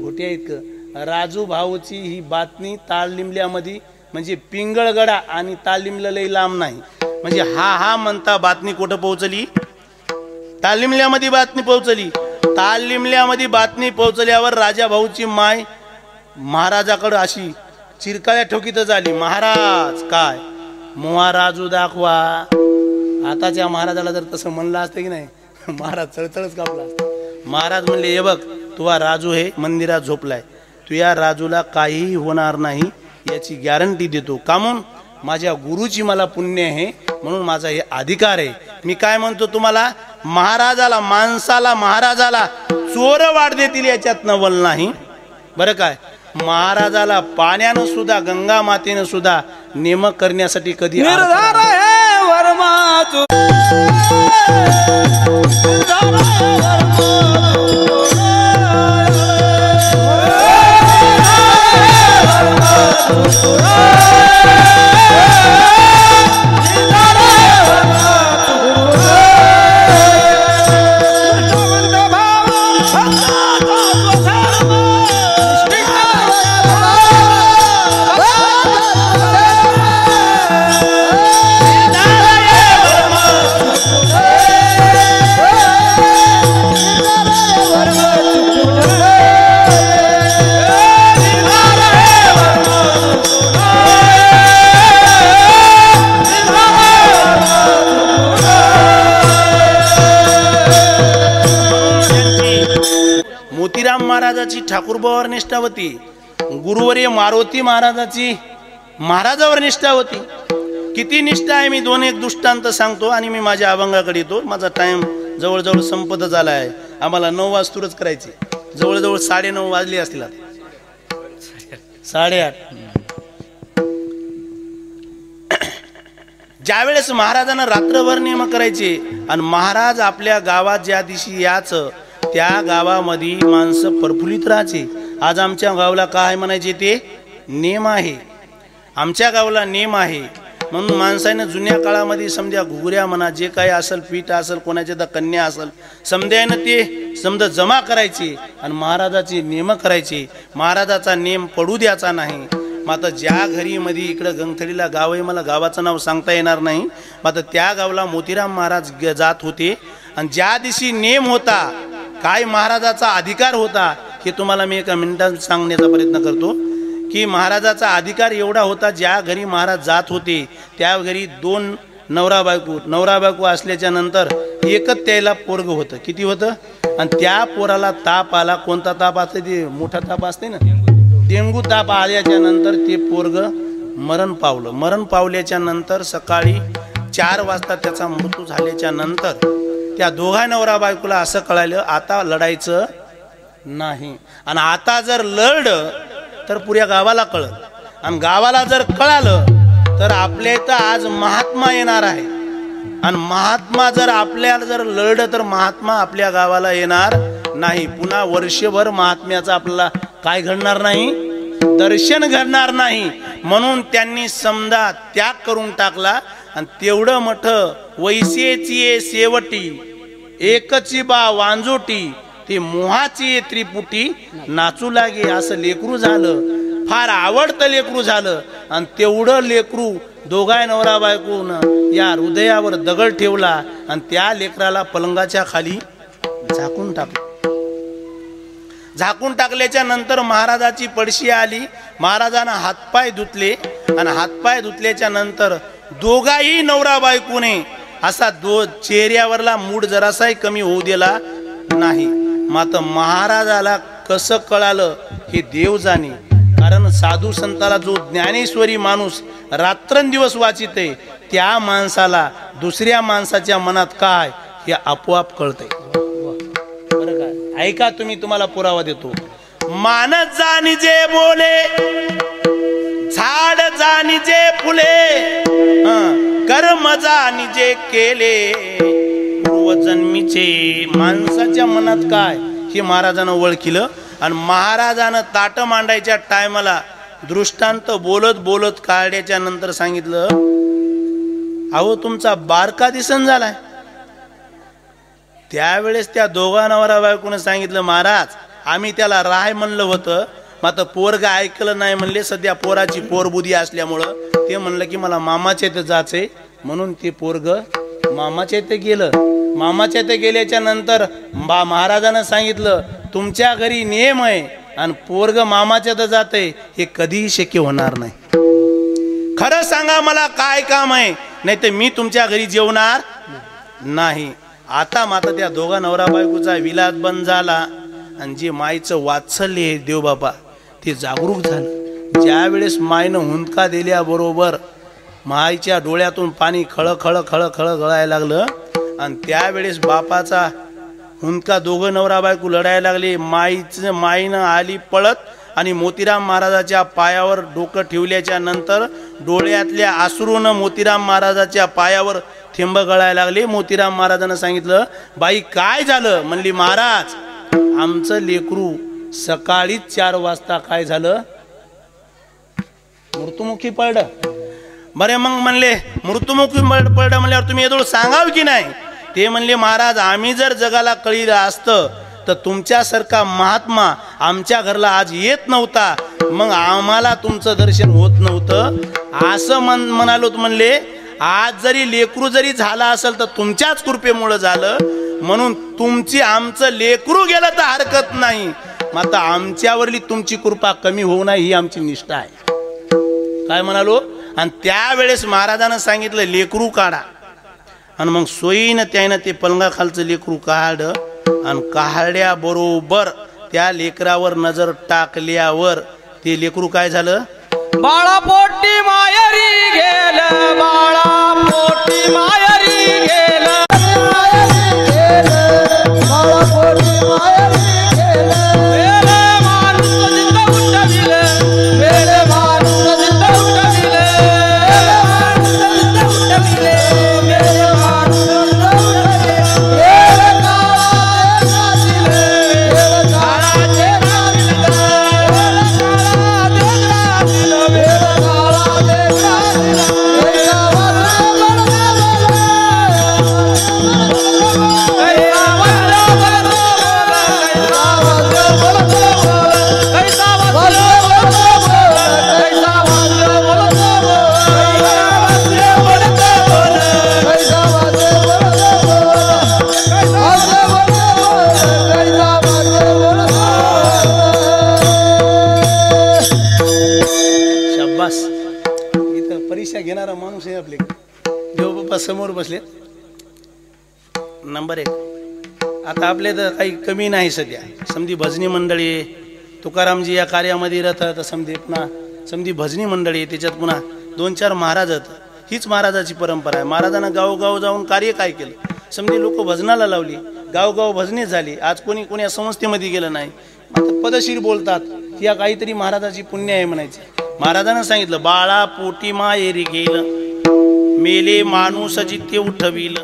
घोट्या इतकं. राजू भाऊची ही बातमी ताळलिमल्यामध्ये, म्हणजे पिंगळगडा आणि ताळलिमला लई लांब नाही, म्हणजे हा म्हणता बातमी कुठं पोहोचली, ताळलिमल्यामध्ये बातमी पोहोचली. ताळलिमल्यामध्ये बातमी पोहोचल्यावर राजा भाऊची माय महाराजाकडं अशी चिरकाळ्या ठोकीतच आली, महाराज काय महाराजू दाखवा. आताच्या महाराजाला जर तसं म्हणलं असतं की नाही, महाराज चळचळच कापला असता. महाराज म्हणले, हे बघ तुझा राजू हे मंदिरात झोपलाय, तू या राजूला काहीही होणार नाही याची गॅरंटी देतो. का म्हणून माझ्या गुरुची मला पुण्य आहे, म्हणून माझा हे अधिकार आहे. मी काय म्हणतो तुम्हाला, महाराजाला माणसाला महाराजाला चोर वाढ देतील याच्यात नवल नाही बरं काय. महाराजाला पाण्यानं सुद्धा गंगा मातेनं सुद्धा नेमक करण्यासाठी कधी महाराजाची ठाकूरबावर निष्ठा होती, गुरुवर्य मारुती महाराजाची महाराजावर निष्ठा होती. किती निष्ठा आहे, मी दोन एक दृष्टांत सांगतो आणि मी माझ्या अभंगाकडे येतो. माझा टाइम जवळजवळ संपत झाला आहे. आम्हाला 9 वाजतूरच करायचे, जवळजवळ 9:30 वाजले असतील, 8:30. ज्यावेळेस महाराजांना रात्रभर नेम करायचे आणि महाराज आपल्या गावात ज्या दिवशी याचं त्या गावामध्ये माणसं प्रफुल्लित राहायचे. आज आमच्या गावाला काय म्हणायचे, ते नेम आहे, आमच्या गावाला नेम आहे. म्हणून माणसाने जुन्या काळामध्ये समजा घुगऱ्या म्हणा, जे काही असेल, पीठ असेल, कोणाच्या तर कन्या असेल, समध्यानं ते समजा जमा करायचे आणि महाराजाचे नेम करायचे. महाराजाचा नेम पडू द्यायचा नाही. मात्र ज्या घरी मध्ये इकडं गंगथडीला गाव आहे, मला गावाचं नाव सांगता येणार नाही, मात्र त्या गावाला मोतीराम महाराज जात होते. आणि ज्या दिवशी नेम होता, काय महाराजाचा अधिकार होता, हे तुम्हाला मी एका मिनिटात सांगण्याचा प्रयत्न करतो. की महाराजाचा अधिकार एवढा होता, ज्या घरी महाराज जात होते त्या घरी 2 नवरा बायको असल्याच्या नंतर एकच त्याला पोरग होतं. किती होतं? आणि त्या पोराला ताप आला. कोणता ताप असते, ते मोठा ताप असते ना, डेंगू ताप आल्याच्या नंतर ते पोरग मरण पावलं. मरण पावल्याच्या नंतर सकाळी 4 वाजता त्याचा मृत्यू झाल्याच्या नंतर त्या दोघा नवरा बायकोला असं कळालं, आता लढायचं नाही. आणि आता जर लढलं तर पुऱ्या गावाला कळलं, आणि गावाला जर कळालं तर आपल्या इथं आज महात्मा येणार आहे. आणि महात्मा जर आपल्याला जर लढलं तर महात्मा आपल्या गावाला येणार नाही. पुन्हा वर्षभर महात्म्याचा आपल्याला काय घडणार नाही, दर्शन घडणार नाही. म्हणून त्यांनी समजा त्याग करून टाकला. आणि तेवढं मोठं वैसेची शेवटी एकची बा वांजोटी, ती मोहाची त्रिपुटी नाचू लागे, असं लेकरू झालं. फार आवडतं लेकरू झालं. आणि तेवढं लेकरू दोघा नवरा बायकोनं या हृदयावर दगड ठेवला आणि त्या लेकराला पलंगाच्या खाली झाकून टाकलं. झाकून टाकल्याच्या नंतर महाराजाची पडशी आली. महाराजांना हातपाय धुतले आणि हातपाय धुतल्याच्या नंतर दोघाही नवरा बायकोने असा चेहऱ्यावरला मूड जरासाही कमी होऊ दिला नाही. मात्र महाराजाला कसं कळालं हे देव जाणे. कारण साधू संताला जो ज्ञानेश्वरी माणूस रात्रंदिवस वाचित आहे त्या माणसाला दुसऱ्या माणसाच्या मनात काय हे आपोआप कळतंय. बरं का? ऐका तुम्ही, तुम्हाला पुरावा देतो. मानस जाणी जे बोले, झाड जाणी जे फुले, कर्म जाणी जे केले, पूर्वजन्मीचे. माणसाच्या मनात काय हे महाराजानं ओळखिलं. आणि महाराजानं ताट मांडायच्या टायमाला दृष्टांत बोलत बोलत काढल्याच्या नंतर सांगितलं, अहो तुमचा बारका दिसन झालाय. त्यावेळेस त्या दोघा नवरा बायकोने सांगितलं, महाराज आम्ही त्याला राय म्हणलं होतं, मात्र पोरगा ऐकलं नाही म्हणले. सध्या पोराची पोरबुद्धी असल्यामुळं ते म्हणलं की मला मामाच्या इथे जायचंय, म्हणून ते पोरग मामाच्या इथे गेलं. मामाच्या इथे गेल्याच्या नंतर महाराजानं सांगितलं, तुमच्या घरी नियम आहे आणि पोरग मामाच्या इथे जाते हे कधीही शक्य होणार नाही. खरं सांगा मला काय काम आहे, नाही तर मी तुमच्या घरी जेवणार नाही. आता मात्र त्या दोघा नवरा बायकोचा विलास बंद झाला आणि जे माईचं वात्सल्य आहे देवबाबा ते जागरूक झालं. ज्या वेळेस माईनं हुंदका दिल्याबरोबर माईच्या डोळ्यातून पाणी खळ खळ खळ खळ गळायला लागलं. आणि त्यावेळेस बापाचा हुंदका दोघं नवरा बायको लढायला लागले. माईनं आली पळत आणि मोतीराम महाराजाच्या पायावर डोकं ठेवल्याच्या नंतर डोळ्यातल्या आसरूनं मोतीराम महाराजाच्या पायावर थेंब गळायला लागले. मोतीराम महाराजांना सांगितलं, बाई काय झालं? म्हणली, महाराज आमचं लेकरू सकाळीच 4 वाजता काय झालं, मृत्युमुखी पडलं. बरे मग म्हणले मृत्युमुखी पडलं म्हणल्यावर तुम्ही येदोळ सांगाव की नाही? ते म्हणले, महाराज आम्ही जर जगाला कळीलं असतं तर तुमच्यासारखा महात्मा आमच्या घरला आज येत नव्हता, मग आम्हाला तुमचं दर्शन होत नव्हतं. असं म्हणालो. म्हणले आज जरी लेकरू जरी झाला असेल तर तुमच्याच कृपेमुळे झालं, म्हणून तुमची आमचं लेकरू गेलं तर हरकत नाही, मात्र आमच्यावरली तुमची कृपा कमी होऊ नये ही आमची निष्ठा आहे. काय म्हणालो? आणि त्यावेळेस महाराजांना सांगितलं लेकरू काढा. आणि मग सोयीनं त्यानं ते पलंगाखालचं लेकरू काढलं आणि काढल्याबरोबर त्या लेकरावर नजर टाकल्यावर ते लेकरू काय झालं, बाळा पोटी मायरी गेलं, बाळा पोटी मायरी गेलं, बाळा पोटी मायरी गेलं. वेले माणूस जिंदा उठविलं, वेले माणूस जिंदा उठविलं, वेले माणूस जिंदा उठविलं, वेले माणूस जिंदा उठविलं. वेले काळा देगा दिलं, वेले काळा देगा दिलं, वेले काळा देगा दिलं, वेले शाबास. इथं परीक्षा घेणारा माणूस आहे आपले देवबाप्पा समोर बसले. नंबर 1. आता आपले तर काही कमी नाही सध्या. समधी भजनी मंडळी, तुकारामजी या कार्यामध्ये राहतात, समधी पुन्हा समधी भजनी मंडळी, त्याच्यात पुन्हा 2-4 महाराज आहेत. हीच महाराजाची परंपरा आहे. महाराजांना गावोगाव जाऊन कार्य काय केलं, समधी लोक भजनाला लावली, गावगाव भजने झाली. आज कोणी कोणी संस्थेमध्ये गेलं नाही, मात्र पदशीर बोलतात, या काहीतरी महाराजाची पुण्य आहे म्हणायची. महाराजांना सांगितलं, बाळा पोटी मायेरी गेलं, मेले माणूस जिथे उठविल,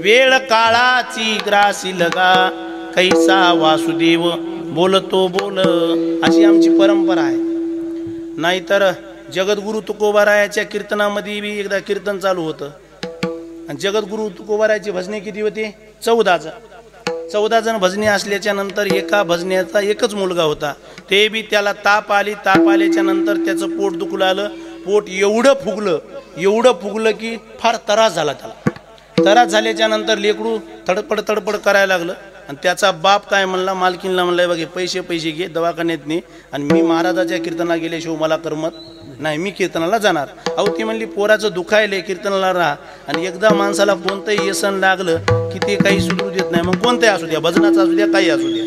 वेळ काळाची ग्रासी लगा, कैसा वासुदेव बोलतो बोल. अशी आमची परंपरा आहे. नाहीतर जगद्गुरु तुकोबारायाच्या कीर्तनामध्ये बी एकदा कीर्तन चालू होतं आणि जगद्गुरु तुकोबारायाची भजने किती होते? 14 जण भजने असल्याच्या नंतर एका भजनेचा एकच मुलगा होता. ते बी त्याला ताप आल्याच्या नंतर त्याचं पोट दुखू लागलं. पोट एवढं फुगलं की फार त्रास झाला त्याला. त्रास झाल्याच्या नंतर लेकरू तडपड करायला लागलं आणि त्याचा बाप काय म्हणला, मालकीनला म्हणला बघे पैसे घे दवाखान्यात ने, आणि मी महाराजाच्या कीर्तनाला गेल्याशिवाय मला करमत नाही, मी कीर्तनाला जाणार. अहो ती म्हणली पोराचं दुखायले कीर्तनाला राहा, आणि एकदा माणसाला कोणतंही व्यसन लागलं की ते काही सुधरू देत नाही. मग कोणतंही असू द्या, भजनाचं असू द्या, काही असू द्या.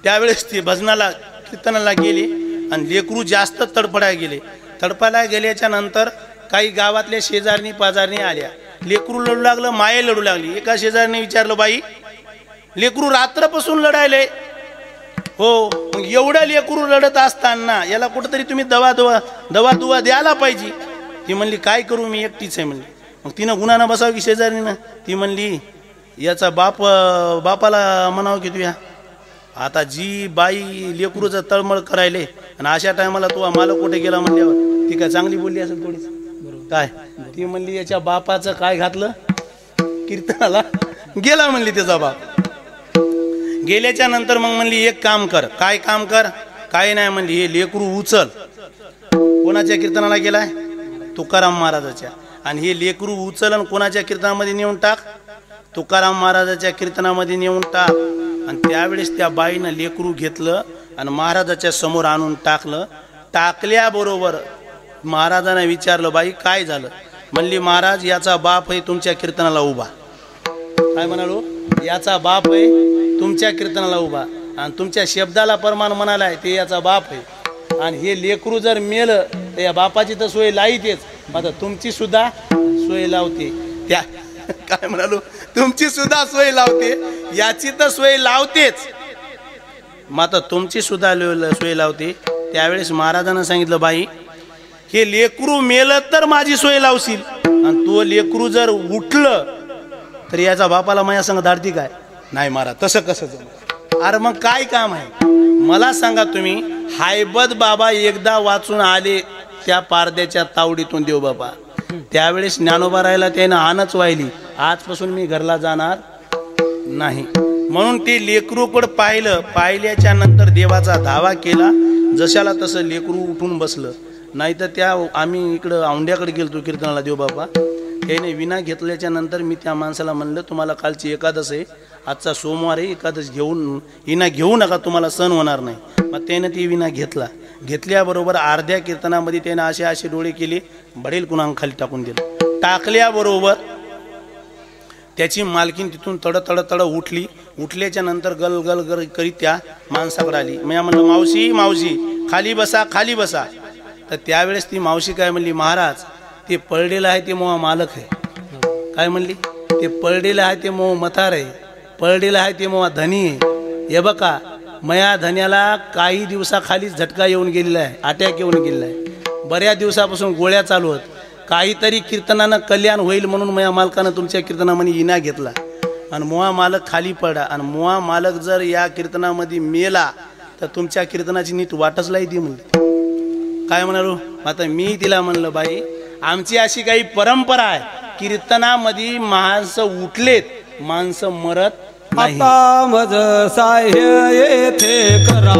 त्यावेळेस ते भजनाला कीर्तनाला गेले आणि लेकरू जास्त तडफडायला गेले. तडफडायला गेल्याच्या नंतर काही गावातल्या शेजारणी पाजारणी आल्या. लेकरू लढू लागलं, माये लढू लागली. एका शेजारने विचारलं, बाई लेकरू रात्रपासून लढायले हो, मग एवढं लेकरू लढत असताना याला कुठंतरी तुम्ही दवा दुवा द्यायला पाहिजे. ती म्हणली काय करू, मी एकटीच आहे म्हणली. मग तिनं गुन्हानं बसावं की शेजारीनं. ती म्हणली याचा बापाला म्हणावं की तुया आता जी बाई लेकरूचं तळमळ करायले आणि अशा टायमाला तू मला कुठे गेला म्हणल्यावर ती काय चांगली बोलली असेल थोडीच काय. ती म्हणली याच्या बापाचं काय घातलं कीर्तनाला गेला म्हणली. त्याचा बाप गेल्याच्या नंतर मग म्हणली एक काम कर. काय काम कर, काय नाही म्हणली, हे लेकरू उचल. कोणाच्या कीर्तनाला गेलाय, तुकाराम महाराजाच्या. आणि हे लेकरू उचल आणि कोणाच्या कीर्तनामध्ये नेऊन टाक, तुकाराम महाराजाच्या कीर्तनामध्ये नेऊन टाक. आणि त्यावेळेस त्या बाईनं लेकरू घेतलं आणि महाराजाच्या समोर आणून टाकलं. टाकल्याबरोबर महाराजांना विचारलं, बाई काय झालं. म्हणली महाराज याचा बाप आहे तुमच्या कीर्तनाला उभा. काय म्हणालो, याचा बाप आहे तुमच्या कीर्तनाला उभा आणि तुमच्या शब्दाला परमान म्हणालाय ते याचा बाप आहे. आणि हे लेकरू जर मेलं तर या बापाची तर सोय लाईतेच, आता तुमची सुद्धा सोय लावते. त्या काय म्हणालो, तुमची सुद्धा सोय लावते, याची तर सोय लावतेच, माता तुमची सुद्धा सोय लावते. त्यावेळेस महाराजांना सांगितलं, बाई हे लेकरू मेलं तर माझी सोय लावशील, आणि तो लेकरू जर उठलं तर याचा बापाला माझ्या संग धाडती काय. नाही महाराज तसं कसं जमलं. अरे मग काय काम आहे मला सांगा तुम्ही. हायबत बाबा एकदा वाचून आले त्या पारद्याच्या तावडीतून देव बाबा. त्यावेळेस ज्ञानोबा राहिला, त्यानं आणच वाहिली, आजपासून मी घरला जाणार नाही. म्हणून ते लेकरूकडं पाहिल्याच्या नंतर देवाचा धावा केला. जशाला तसं लेकरू उठून बसलं. नाही तर त्या आम्ही इकडं औंड्याकडे गेलतो कीर्तनाला देव बाबा. त्याने विना घेतल्याच्या नंतर मी त्या माणसाला म्हणलं, तुम्हाला कालची एकादश आहे, आजचा सोमवार आहे, एकादश विना घेऊ नका, तुम्हाला सण होणार नाही. मग त्यानं ती विना घेतल्याबरोबर अर्ध्या कीर्तनामध्ये त्यानं असे डोळे केले, बडेल कुणांग खाली टाकून दिलं. टाकल्याबरोबर त्याची मालकीन तिथून तड उठली. उठल्याच्या नंतर गल करीत त्या माणसाकडे आली. मी म्हणलं, मावशी खाली बसा. तर त्यावेळेस ती मावशी काय म्हणली, महाराज ते पळलेलं आहे ते मोहा मालक आहे. काय म्हणली, ते पळलेलं आहे ते मोह मतार आहे, पळलेलं आहे ते मोहा धनी आहे. हे बघा मया धन्याला काही दिवसाखाली झटका येऊन गेलेला आहे, अटॅक येऊन गेलेला आहे. बऱ्याच दिवसापासून गोळ्या चालू आहेत. काहीतरी कीर्तनानं कल्याण होईल म्हणून मया मालकानं तुमच्या कीर्तनामध्ये इना घेतला आणि मोहा मालक खाली पडा. आणि मोहा मालक जर या कीर्तनामध्ये मेला तर तुमच्या कीर्तनाची नीट वाटच लाईती म्हणली. काय म्हणालो. आता मी तिला म्हणलं, बाई आमची अशी काही परंपरा आहे, कीर्तनामध्ये माणसं उठलेत, माणसं मरत नाही. आता मज साह्य येथे करा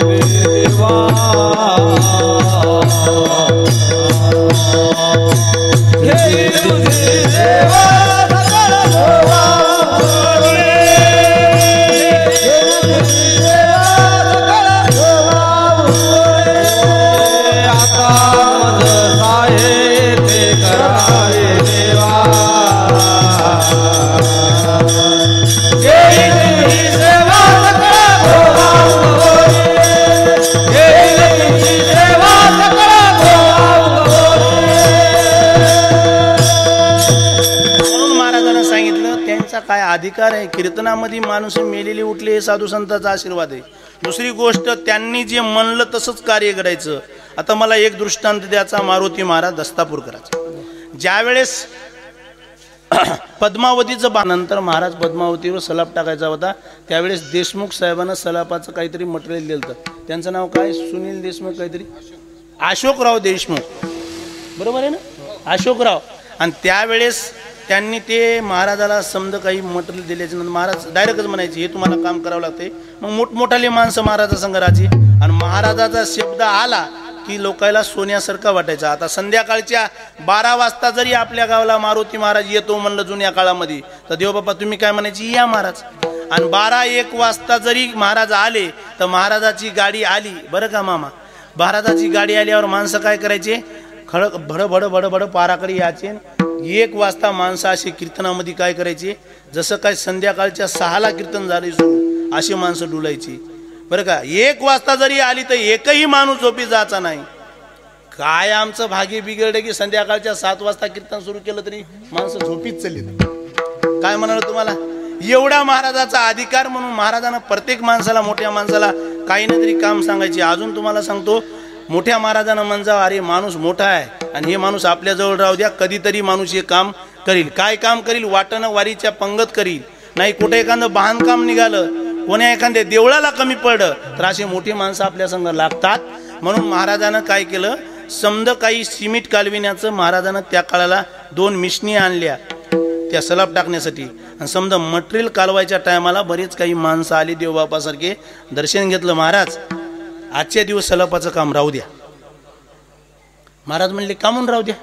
देवा, हे तुझे देवा सकळ देवा, हे तुझे देवा सकळ देवा. आता मज साह्य येथे करा देवा, काय अधिकार आहे. कीर्तनामध्ये माणूस मेलेले उठले हे साधू संतांचा आशीर्वाद आहे. दुसरी गोष्ट त्यांनी जे म्हणलं तसंच कार्य करायचं. आता मला एक दृष्टांत द्यायचा, मारुती महाराज दस्तापूरकराचा. ज्यावेळेस पद्मावतीचं नंतर महाराज पद्मावतीवर सलाप टाकायचा होता, त्यावेळेस देशमुख साहेबांना सलापाचं काहीतरी मटेरियल दिलं. त्यांचं नाव काय, सुनील देशमुख काहीतरी, अशोकराव देशमुख, बरोबर आहे ना, अशोकराव. आणि त्यावेळेस त्यांनी ते महाराजाला समज काही मटेरियल दिल्याच्या नंतर महाराज डायरेक्टच म्हणायचे, हे तुम्हाला काम करावं लागते. मग मोठमोठाले माणसं महाराजा संघ राहायची. आणि महाराजाचा शब्द आला की लोकांना सोन्यासारखा वाटायचा. आता संध्याकाळच्या 12 वाजता जरी आपल्या गावाला मारुती महाराज येतो म्हणलं जुन्या काळामध्ये, तर देवबापा तुम्ही काय म्हणायची, या महाराज. आणि 12-1 वाजता जरी महाराज आले तर महाराजाची गाडी आली बरं का मामा. महाराजाची गाडी आल्यावर माणसं काय करायचे, खडक भडभड भडभड पाराकडे यायचे. 1 वाजता माणसं असे कीर्तनामध्ये काय करायचे, जसं काय संध्याकाळच्या 6ला कीर्तन झाले सुरू असे माणसं डुलायची बरं का. 1 वाजता जरी आली तर एकही माणूस झोपी जायचा नाही. काय आमचं भाग्य बिघडलं की संध्याकाळच्या 7 वाजता कीर्तन सुरू केलं तरी माणसं झोपीच चालली. काय म्हणाल तुम्हाला, एवढा महाराजाचा अधिकार. म्हणून महाराजांना प्रत्येक माणसाला, मोठ्या माणसाला काही ना तरी काम सांगायचे. अजून तुम्हाला सांगतो, मोठ्या महाराजांना म्हणजा, अरे माणूस मोठा आहे आणि हे माणूस आपल्याजवळ राहू द्या, कधीतरी माणूस हे काम करील. काय काम करील, वाटणं वारीच्या पंगत करील. नाही कुठे एखादं बांधकाम निघालं, कोण्या एखाद्या देवळाला कमी पडलं तर असे मोठी माणसं आपल्या संग लागतात. म्हणून महाराजानं काय केलं, समजा काही सिमेंट कालविण्याचं महाराजानं त्या काळाला 2 मिशनी आणल्या त्या सलाब टाकण्यासाठी. आणि समजा मटेरियल कालवायच्या टायमाला बरेच काही माणसं आली देवबापासारखे, दर्शन घेतलं. महाराज आजच्या दिवस सलापाचं काम राहू द्या. महाराज म्हणले का म्हणून राहू द्या.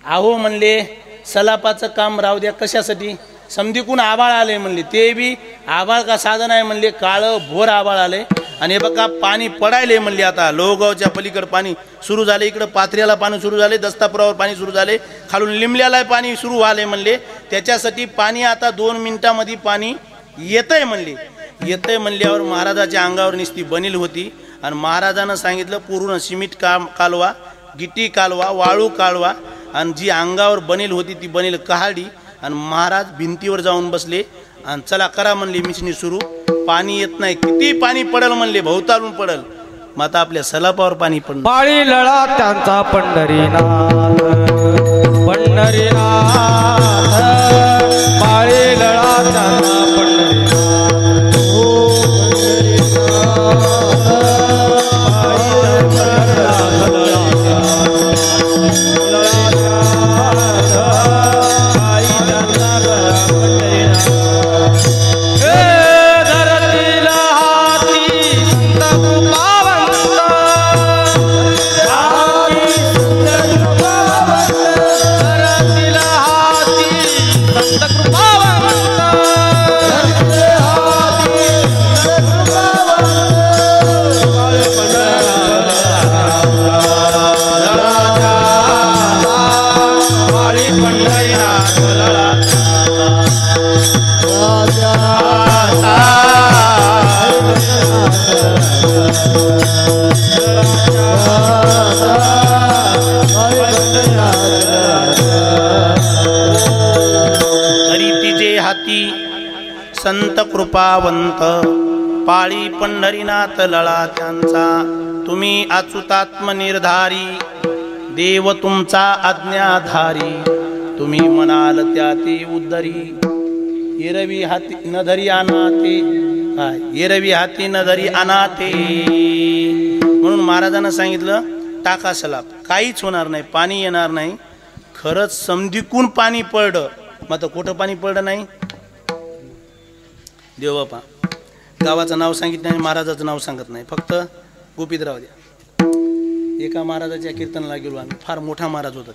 अहो म्हणले सलापाचं काम राहू द्या कशासाठी, समधीकून आभाळ आले म्हणले. ते बी आभाळ का साधन आहे म्हणले, काळं भोर आभाळ आले. आणि हे बघा पाणी पडायले म्हणले. आता लोहगावच्या पलीकडे पाणी सुरू झाले, इकडं पात्र्याला पाणी सुरू झाले, दस्तापुरावर पाणी सुरू झाले, खालून लिमल्याला पाणी सुरू व्हाले म्हणले. त्याच्यासाठी पाणी आता 2 मिनिटांमध्ये पाणी येतंय म्हणले. येतंय म्हणल्यावर महाराजाच्या अंगावर निस्ती बनील होती. आणि महाराजानं सांगितलं पूर्ण सिमेंट कालवा, गिट्टी कालवा, वाळू कालवा. आणि जी अंगावर बनील होती ती बनील काढली. आणि महाराज भिंतीवर जाऊन बसले आणि चला करा म्हणले मिशनी सुरू. पाणी येत नाही, किती पाणी पडल म्हणले, भोवतालून पडल. मग आता आपल्या सलापावर पाणी पडलं. पाळी लळा त्यांचा पंढरीनाथ, पंढरीनाथ, पाळी लळा त्यांचा पंढरीनाथ. संत कृपावंत पाळी पंढरीनाथ लळा त्यांचा. तुम्ही अच्युतात्म निर्धारी, देव तुमचा आज्ञाधारी. तुम्ही म्हणाल त्या ते उद्धरी, एरवी हाती न धरी अनाथे. एरवी हाती न धरी अनाथे. म्हणून महाराजांना सांगितलं टाका सलाब, काहीच होणार नाही, पाणी येणार नाही. खरंच समधिकून पाणी पडलं. मग आता कुठं पाणी पडलं नाही. देवबापा गावाचं नाव सांगितलं नाही, महाराजाचं नाव सांगत नाही, फक्त गोपीतराव द्या. एका महाराजाच्या कीर्तनाला गेलो आम्ही, फार मोठा महाराज होता.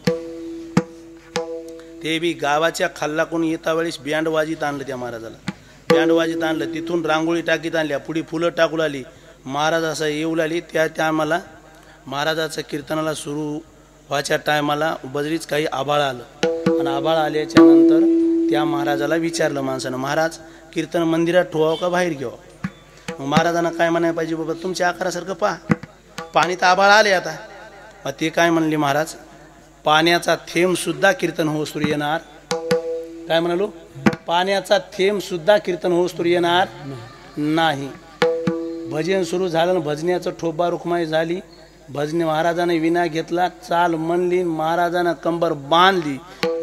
ते बी गावाच्या खाल्लाकडून येता वेळेस बँड वाजीत आणलं त्या महाराजाला. बँड वाजीत आणलं, तिथून रांगोळी टाकीत आणल्या, पुढे फुलं टाकू लागली. महाराज असं येऊ लागली. त्या टायमाला महाराजाचं कीर्तनाला सुरू व्हायच्या टायमाला बजरीच काही आभाळ आलं. आणि आभाळ आल्याच्या नंतर त्या महाराजाला विचारलं माणसानं, महाराज कीर्तन मंदिरात ठेवावं का बाहेर घ्यावं. मग महाराजांना काय म्हणायला पाहिजे, बाबा तुमच्या आकारासारखं पहा, पाणी तर आभाळ आले आता. मग ते काय म्हणले महाराज, पाण्याचा थेंब सुद्धा कीर्तन होस्तूर येणार. काय म्हणालो, पाण्याचा थेंब सुद्धा कीर्तन होस्तूर येणार नाही. भजन सुरू झालं, भजन्याचं ठोबा रुखमाई झाली. भजने महाराजाने विना घेतला, चाल म्हणली, महाराजानं कंबर बांधली.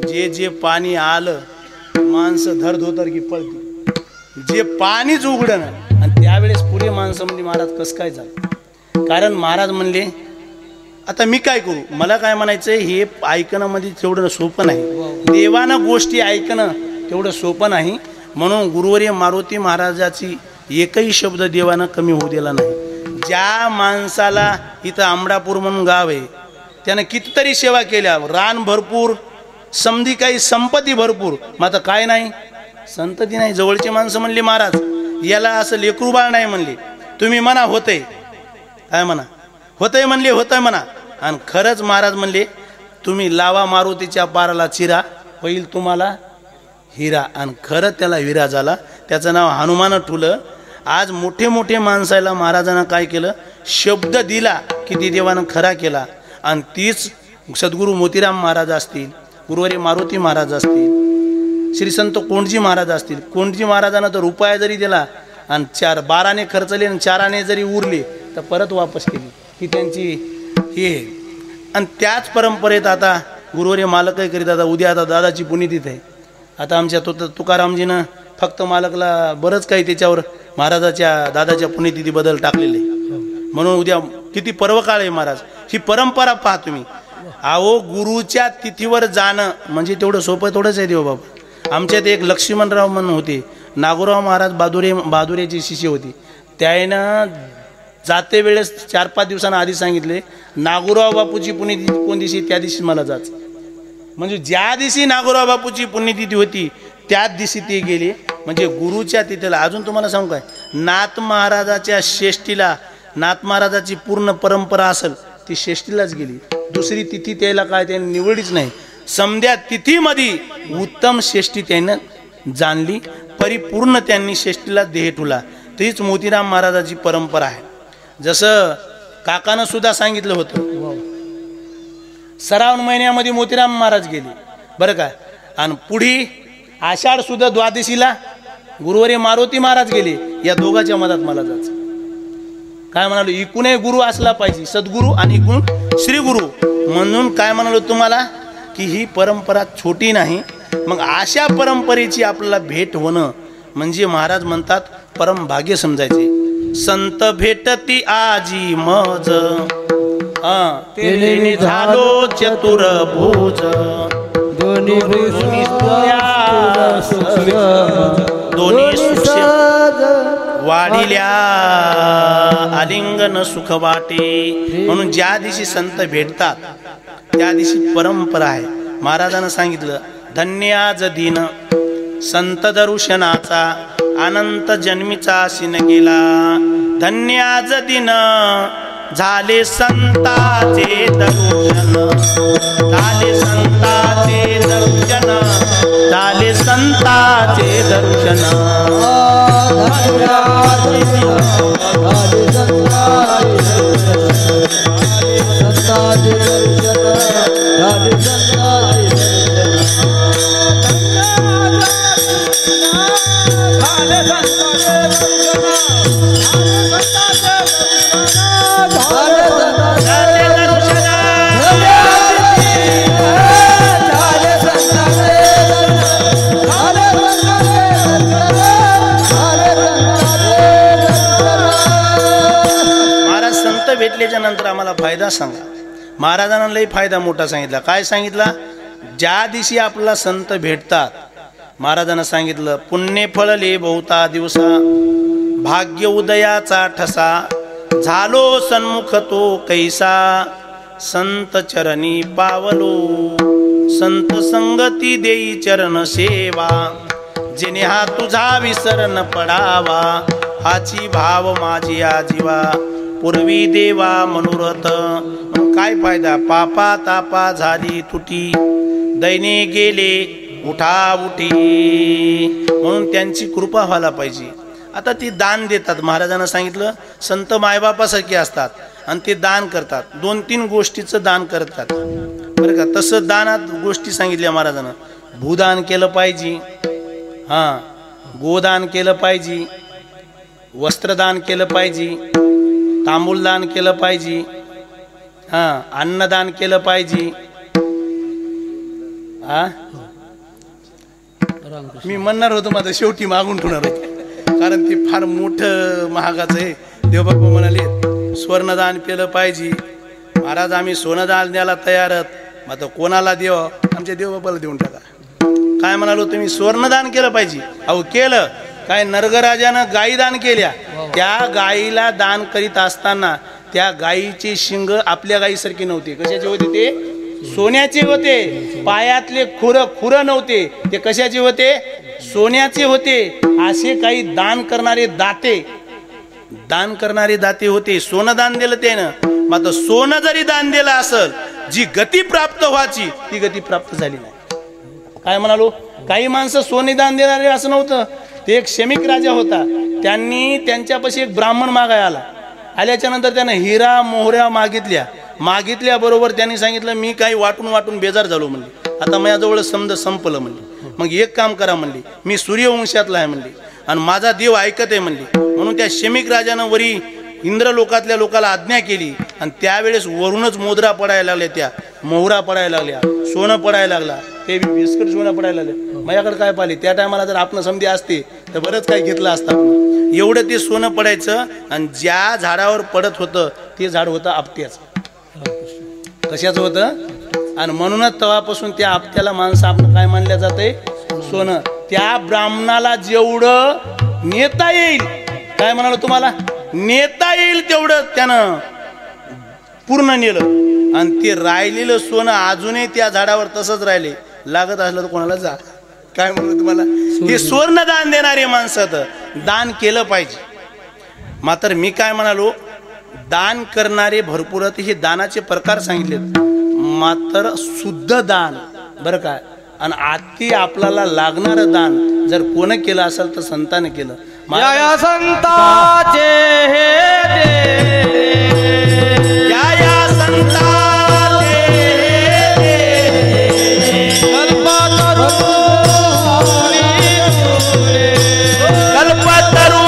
जे जे पाणी आलं माणसं धरधोतर की पळती. जे पाणीच उघडं ना. आणि त्यावेळेस पुढे माणसं म्हणजे महाराज कसं काय झालं. कारण महाराज म्हणले आता मी काय करू, मला काय म्हणायचं, हे ऐकणं मध्ये तेवढं सोपं नाही. देवानं गोष्टी ऐकणं तेवढं सोपं नाही. म्हणून गुरुवर्य मारुती महाराजाची एकही शब्द देवानं कमी होऊ दिला नाही. ज्या माणसाला इथं आंबडापूर म्हणून गाव आहे त्यानं कितीतरी सेवा केल्या, रान भरपूर, समधी काही संपत्ती भरपूर, मग आता काय नाही, संतती नाही. जवळची माणसं म्हणली महाराज याला असं लेकरू बाळ नाही म्हणले. तुम्ही म्हणा होतंय, काय म्हणा होतंय म्हणले, होतंय म्हणा. आणि खरंच महाराज म्हणले तुम्ही लावा मारुतीच्या पाराला चिरा, होईल तुम्हाला हिरा. आणि खरंच त्याला हिरा झाला. त्याचं नाव हनुमान ठुलं. आज मोठे मोठे माणसाला महाराजांना काय केलं, शब्द दिला की ते देवानं खरा केला. आणि तीच सद्गुरू मोतीराम महाराज असतील, गुरुवारी मारुती महाराज असतील, श्री संत कोंडजी महाराज असतील. कोंडजी महाराजांना तर रुपया जरी दिला आणि 12 खर्चले आणि 4 जरी उरले तर परत वापस केली, ही त्यांची हे. आणि त्याच परंपरेत आता गुरुवारी मालकही करीत. आता उद्या आता दादाची पुण्यतिथी आहे. आता आमच्या तुकारामजीनं फक्त मालकला बरंच काही त्याच्यावर महाराजाच्या दादाच्या पुण्यतिथीबद्दल टाकलेले, म्हणून उद्या किती पर्व काळ आहे महाराज. ही परंपरा पहा तुम्ही. अहो गुरुच्या तिथीवर जाणं म्हणजे तेवढं सोपं थोडंच आहे देव बाबा. आमच्यात एक लक्ष्मणराव म्हणून होते, नागोराव महाराज बहादुरेची शिष्य होती. त्यानं जाते वेळेस 4-5 दिवसांना आधी सांगितले नागोराव बापूची पुण्यतिथी कोण दिवशी, त्या दिवशी मला जायचं. म्हणजे ज्या दिवशी नागोराव बापूची पुण्यतिथी होती त्याच दिवशी ते गेले. म्हणजे गुरुच्या तिथीला. अजून तुम्हाला सांगू काय, नाथ महाराजाच्या श्रेष्ठीला, नाथ महाराजाची पूर्ण परंपरा असेल ती श्रेष्ठीलाच गेली. दुसरी तिथी त्याला काय त्यांनी निवडलीच नाही. समध्या तिथीमध्ये उत्तम श्रेष्ठी त्यानं जाणली, परिपूर्ण त्यांनी श्रेष्ठीला देह ठुला. तीच मोतीराम महाराजाची परंपरा आहे. जसं काकानं सुद्धा सांगितलं होतं, श्रावण महिन्यामध्ये मोतीराम महाराज गेले बरं का. आणि पुढी आषाढ सुद्धा द्वादशीला गुरुवारी मारुती महाराज गेले. या दोघांच्या मधात मला जायचं. काय म्हणालो, इकूनही गुरु असला पाहिजे, सद्गुरू आणि इकून श्री गुरु. म्हणून काय म्हणालो तुम्हाला की ही परंपरा छोटी नाही. मग अशा परंपरेची आपल्याला भेट होणं म्हणजे महाराज म्हणतात परम भाग्य समजायचे. संत भेटती आजी मज, तेने झालो चतुर्भुज, दोन्ही वाढिल्या आलिंगन सुख वाटे. म्हणून ज्या दिवशी संत भेटतात त्या दिवशी परंपरा आहे. महाराजांना सांगितलं धन्य आज दिन संत दर्शनाचा, अनंत जन्मीचा शिन गेला. धन्य आज दिन झाले संताचे दर्शन, झाले संताचे दर्शन, झाले संताचे दर्शन. भेटल्याच्या नंतर आम्हाला फायदा सांगा. महाराजांना लई फायदा मोठा सांगितला. काय सांगितला, ज्या दिवशी आपल्याला संत भेटतात महाराजांना सांगितलं पुण्य फळले बहुता दिवसा, भाग्य उदयाचा ठसा, झालो सन्मुख तो कैसा, संत चरणी पावलो, संत संगती देई चरण सेवा, जेणे हा तुझा विसर न पडावा, हाची भाव माझी आजीवा, पूर्वी देवा मनोरथ. काय फायदा, पापा तापा झाली तुटी, दैने गेले उठा उठी. म्हणून त्यांची कृपा व्हायला पाहिजे. आता ती दान देतात. महाराजांना सांगितलं संत मायबापासारखे असतात आणि ते दान करतात. 2-3 गोष्टीचं दान करतात बरं का. तसं दानात गोष्टी सांगितल्या महाराजांना. भूदान केलं पाहिजे, गोदान केलं पाहिजे, वस्त्रदान केलं पाहिजे, तांबूलदान केलं पाहिजे, अन्नदान केलं पाहिजे. मी म्हणणार होतो माझं शेवटी मागून ठेवणार होतो कारण ते फार मोठं महागाचं आहे. देवबाबा म्हणाले स्वर्णदान केलं पाहिजे. महाराज आम्ही सोनदान द्यायला तयार आहोत. मग आता कोणाला देव, आमच्या देवबाबाला देऊन टाका. काय म्हणालो तुम्ही, स्वर्णदान केलं पाहिजे. अहो केलं काय, नरगराजानं गाई दान केल्या त्या गाईला दान करीत असताना त्या गाईचे शिंग आपल्या गाईसारखे नव्हते. कशाचे होते ते? सोन्याचे होते. पायातले खुर नव्हते, ते कशाचे होते? सोन्याचे होते. असे काही दान करणारे दाते होते. सोनं दान दिलं त्यानं. मात्र सोनं जरी दान दिलं असेल, जी गती प्राप्त व्हायची ती गती प्राप्त झाली नाही. काय म्हणालो? काही माणसं सोने दान देणारे असं नव्हतं. ते एक शमिक राजा होता. त्यांनी त्यांच्यापाशी एक ब्राह्मण मागाय आल्याच्या नंतर त्यानं हिरा मोहऱ्या मागितल्या बरोबर त्यांनी सांगितलं, मी काही वाटून बेजार झालो म्हणली. आता माझ्याजवळ समज संपलं म्हणली. मग एक काम करा म्हणली, मी सूर्यवंशातला आहे म्हणली आणि माझा देव ऐकत आहे म्हणली. म्हणून त्या शमिक राजानं वरी इंद्रलोकातल्या लोकाला आज्ञा केली आणि त्यावेळेस वरूनच मोदरा पडायला लागल्या, त्या मोहरा पडायला लागल्या, सोनं पडायला लागला, ते बिस्कट सोनं पडायला लागले. माझ्याकडे काय पाहिले त्या टायमाला जर आपण समधी असते तर बरंच काही घेतलं असतं. एवढं ते सोनं पडायचं आणि ज्या झाडावर पडत होतं ते झाड होतं आपट्याचं. कशाचं होतं? आणि म्हणूनच तेव्हापासून त्या आपट्याला माणसं आपण काय मानल्या जाते? सोनं. त्या ब्राह्मणाला जेवढं नेता येईल, काय म्हणाल तुम्हाला, नेता येईल तेवढं त्यानं पूर्ण नेलं आणि ते राहिलेलं सोनं अजूनही त्या झाडावर तसंच राहिले. लागत असलं तर कोणाला जा. काय म्हणलं तुम्हाला? हे स्वर्ण दान देणारे माणसं दान केलं पाहिजे. मात्र मी काय म्हणालो, दान करणारे भरपूर हे दानाचे प्रकार सांगितलेत. मात्र शुद्ध दान बरं काय, आणि अति आपल्याला लागणारं दान जर कोण केलं असेल तर संतांनी केलं. या संताचे हे दे, या संताचे कल्पतरू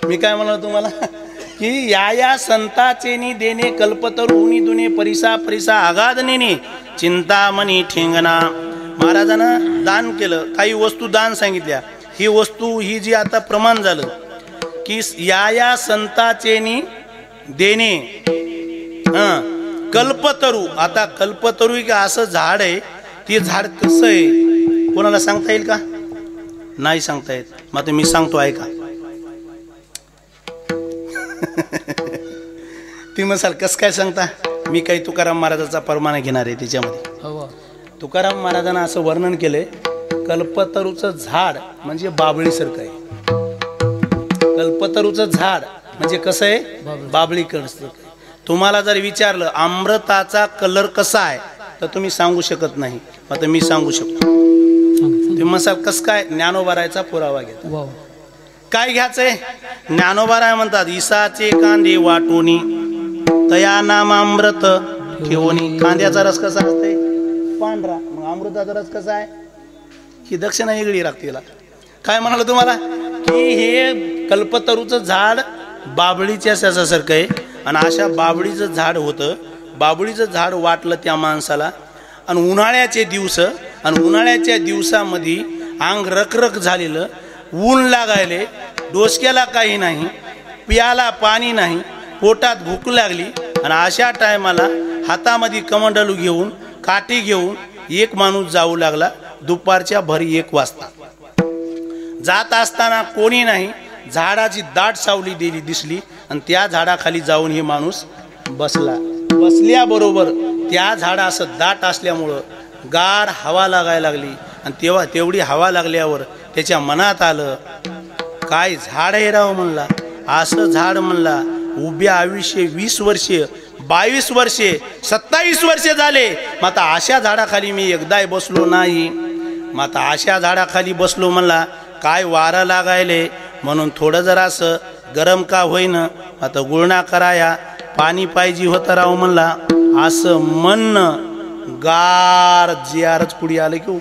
मी काय म्हणलं तुम्हाला की या संताचेनी देणे कल्पतरुनी दुने परिसा आगाध नेणे चिंतामणी ठेंगणा. महाराजांना दान केलं, काही वस्तू दान सांगितल्या. ही वस्तू ही जी आता प्रमाण झालं की या संताचेनी देणे कल्पतरू. आता कल्पतरू का असं झाड आहे, ते झाड कसं आहे कोणाला सांगता येईल का? नाही सांगता येत. मग मी सांगतो ऐका. ती मसाल कस काय सांगता? मी काही तुकाराम महाराजाचा परमाना घेणार आहे त्याच्यामध्ये. तुकाराम महाराजांना असं वर्णन केलंय, कल्पतरूचं झाड म्हणजे बाबळीसारखं आहे. कल्पतरूचं झाड म्हणजे कसं आहे? बाबळीसारखं. तुम्हाला जर विचारलं अमृताचा कलर कसा आहे तर तुम्ही सांगू शकत नाही. आता मी सांगू शकतो. तुम्ही मसाल कस काय? ज्ञानोबारायचा पुरावा घ्या. काय घ्यायचंय? ज्ञानोबाराय म्हणतात, ईसाचे कांदे वाटोनी तया नाम अमृत ठेवणी. कांद्याचा रस कसा असते? पांढरा. मग अमृताचा रस कसा आहे? ही दक्षिणा वेगळी लागते. काय म्हणाल तुम्हाला की हे कल्पतरूचं झाड बाबळीच्या सारखं आहे आणि अशा बाबळीचं झाड होतं. बाबळीचं झाड वाटलं त्या माणसाला आणि उन्हाळ्याचे दिवस आणि उन्हाळ्याच्या दिवसामध्ये अंग रखरख झालेलं, ऊन लागायले, डोसक्याला काही नाही, पियाला पाणी नाही, पोटात भूक लागली आणि अशा टायमाला हातामध्ये कमंडलू घेऊन काठी घेऊन एक माणूस जाऊ लागला दुपारच्या भरी 1 वाजता. जात असताना कोणी नाही, झाडाची दाट सावली दिसली आणि त्या झाडाखाली जाऊन हे माणूस बसला. बसल्याबरोबर त्या झाडा असं दाट असल्यामुळं गार हवा लागायला लागली आणि तेवढी हवा लागल्यावर त्याच्या मनात आलं, काय झाड आहे राव म्हणला. असं झाड म्हणला उभ्या आयुष्य 20 वर्षे 22 वर्षे 27 वर्षे झाले, मग आता अशा झाडाखाली मी एकदाही बसलो नाही. मग आता अशा झाडाखाली बसलो म्हणला काय वारं लागायले म्हणून थोडं जरासं गरम का होईना आता गुळणा कराया पाणी पाहिजे होतं राव म्हणला असं म्हणणं गार जियारच पुढे आलं की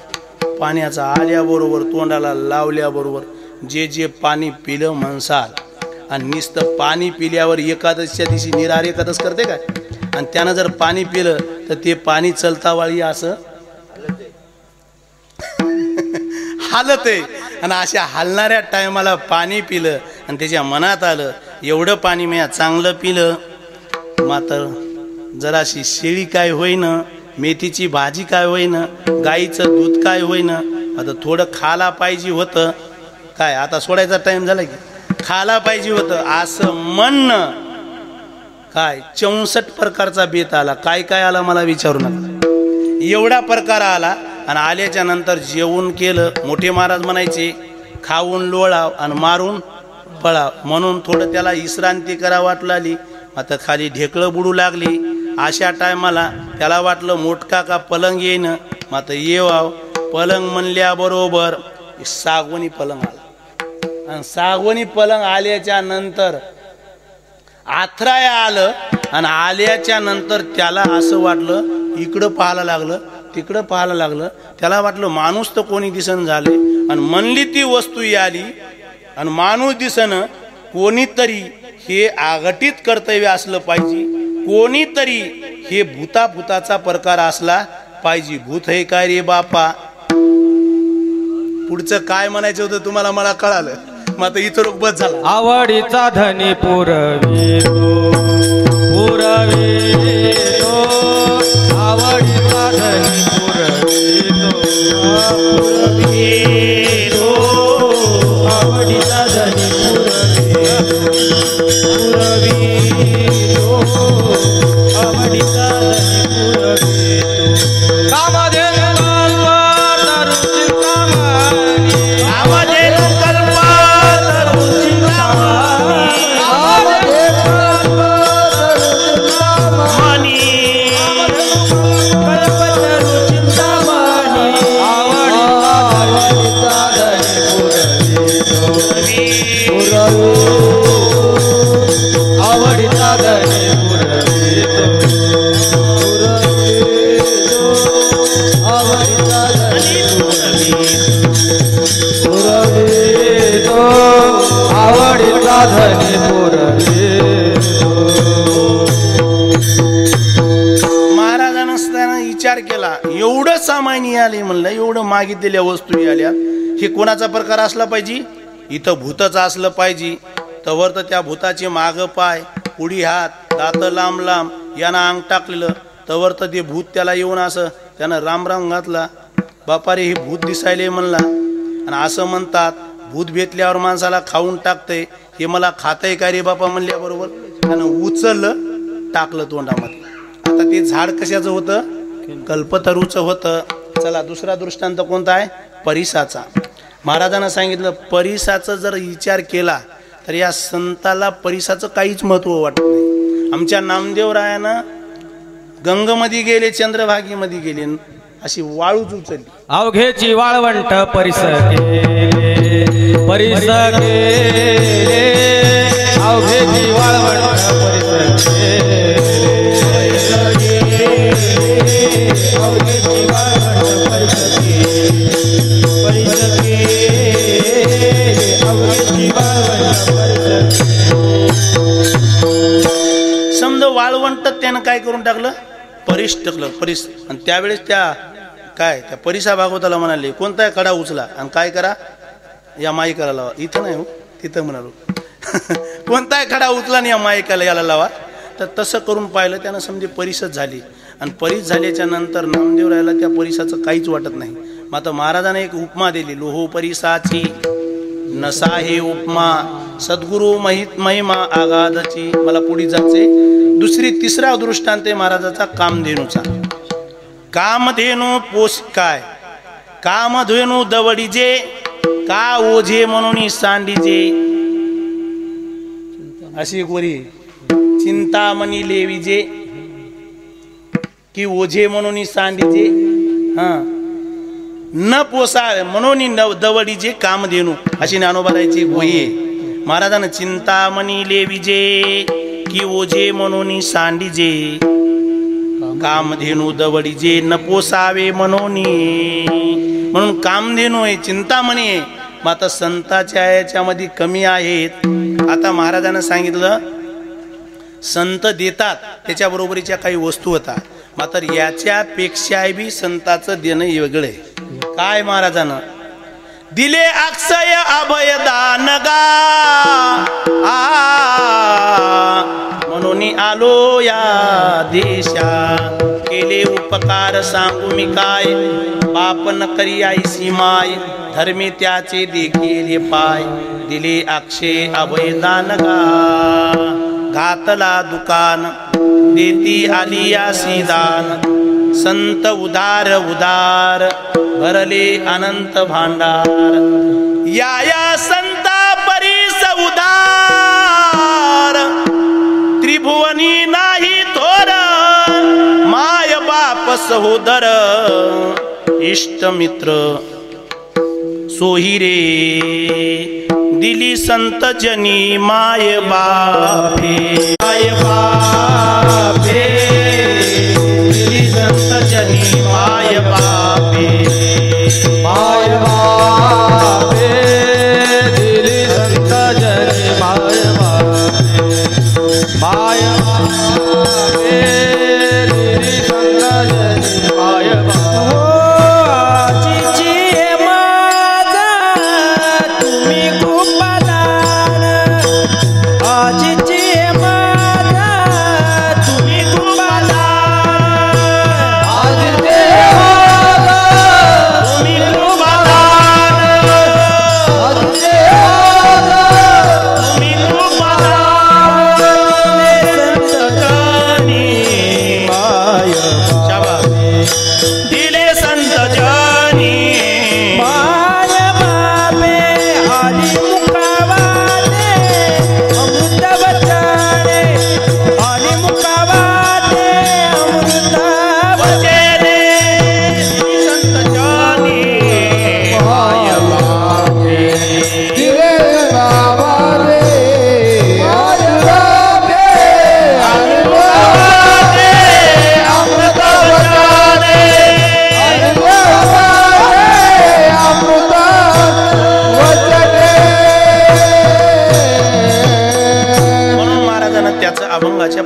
पाण्याचा आल्याबरोबर तोंडाला लावल्याबरोबर जे जे पाणी पिलं म्हणसाल आणि नुसतं पाणी पिल्यावर एकादशीच्या दिवशी निरार एकादश करते काय आणि त्यानं जर पाणी पिलं तर ते पाणी चलतावाळी असं हालत आहे आणि अशा हालणाऱ्या टायमाला पाणी पिलं आणि त्याच्या मनात आलं एवढं पाणी मी चांगलं पिलं मात्र जराशी शेळी काय होईना मेथीची भाजी काय होईना गाईचं दूध काय होईना आता थोडं खाला पाहिजे होतं काय आता सोडायचा टाइम झाला की खाला पाहिजे होतं असं म्हणणं काय 64 प्रकारचा बेत आला काय काय आला मला विचारू नका एवढा प्रकार आला आणि आल्याच्या नंतर जेवण केलं मोठे महाराज म्हणायचे खाऊन लोळाव आणि मारून पळाव म्हणून थोडं त्याला विश्रांती करा वाटू लागली आता खाली ढेकळं बुडू लागली अशा टायमाला त्याला वाटलं मोठका का पलंग येईन मग आता येवाव पलंग म्हणल्याबरोबर सागवणी पलंग आला आणि सागवणी पलंग आल्याच्या नंतर आथराया आलं आणि आल्याच्या नंतर त्याला असं वाटलं इकडं पाहायला लागलं तिकडं पाहायला लागलं त्याला वाटलं माणूस तर कोणी दिसन झाले आणि म्हणली ती वस्तू आली आणि माणूस दिसन कोणीतरी हे आघटित कर्तव्य असलं पाहिजे कोणीतरी हे भूताचा प्रकार असला पाहिजे भूत हे काय रे बापा पुढचं काय म्हणायचं होतं तुम्हाला मला कळालं मग आता इथं रोग बस झाला आवडीचा धनी पुरवितो आवडीचा धनी पुरवितो आवडीचा धनी पुरवितो आवडीचा धनी पुरवितो कामधेनु महाराजांना असताना विचार केला एवढं सामान्य आले म्हणलं एवढं मागितलेल्या वस्तू आल्या हे कोणाचा प्रकार असला पाहिजे इथं भूतच असलं पाहिजे तवर तर त्या भूताचे माग पाय पुढी हात दात लांब लांब यानं अंग टाकलेलं तवर तर ते भूत त्याला येऊन असं त्यानं राम राम घातला बापा रे हे भूत दिसायले म्हणला आणि असं म्हणतात भूत भेटल्यावर माणसाला खाऊन टाकतंय हे मला खातंय काय रे बापा म्हणल्याबरोबर त्यानं उचललं टाकलं तोंडामध्ये आता ते झाड कशाचं होतं कल्पतरूचं होतं चला दुसरा दृष्टांत कोणता आहे परिसाचा महाराजांना सांगितलं परिसाचा जर विचार केला तर या संताला परिसाचं काहीच महत्व वाटत नाही आमच्या नामदेवरायानं गंगमध्ये गेले चंद्रभागीमध्ये गेले अशी वाळूच उचलली अवघेची वाळवंट परिस केले अवघेची वाळवंट परिस समजा वाळवंट त्यानं काय करून टाकलं परिस टाकलं परिस आणि त्यावेळेस त्या काय त्या परिसा भागवताला म्हणाले कोणता खडा उचला आणि काय करा या माईकाला लावा इथं नाही हो तिथं म्हणालो कोणता खडा उचला आणि या माईकाला याला लावा तर तसं करून पाहिलं त्यानं समजे परिसच झाली आणि परिस झाल्याच्या नंतर नामदेवरायाला त्या परिसाचं काहीच वाटत नाही मग आता महाराजाने एक उपमा दिली लोहो परिसाची नसा हे उपमा सद्गुरु महिमा आगाधची मला पुढे जायचे तिसरा दृष्टांत महाराजाचा कामधेनूचा कामधेनू पोष काय कामधेनू दवडीजे का ओझे म्हणून सांडीजे अशी गोरी चिंतामणी लेवीजे की ओझे म्हणून सांडीजे हा न पोसावे म्हणून दवडीजे कामधेनू अशी ज्ञानोबाची गोई आहे. महाराजांना चिंतामणी लेविजे की ओझे म्हणून सांडीजे कामधेनू दवडीजे न पोसावे म्हणून कामधेनू आहे, चिंतामणी आहे. मग आता संताच्या याच्यामध्ये कमी आहेत. आता महाराजांना सांगितलं संत देतात त्याच्या बरोबरीच्या काही वस्तू होतात, मात्र याच्यापेक्षा बी संताचं देणं वेगळं आहे. काय महाराजांना दिले अक्षय अभयदान गा म्हणून आलो या देशा केले उपकार सांगू मी काय बाप न करी आईसी माय धर्मी त्याचे देखील पाय दिले अक्षय अभयदान गा घातला दुकान देती आली या सीदान संत उदार उदार भरले अनंत भांडार या संता परीस उदार त्रिभुवनी नाही थोर माय बाप सहोदर इष्ट मित्र सोहिरे दिली संत जनी माय बापे माय बापे दिली संत जनी माय बापे माय बापे दिली संत जनी माय बापे माय बापे दिली संत जनी माय बापे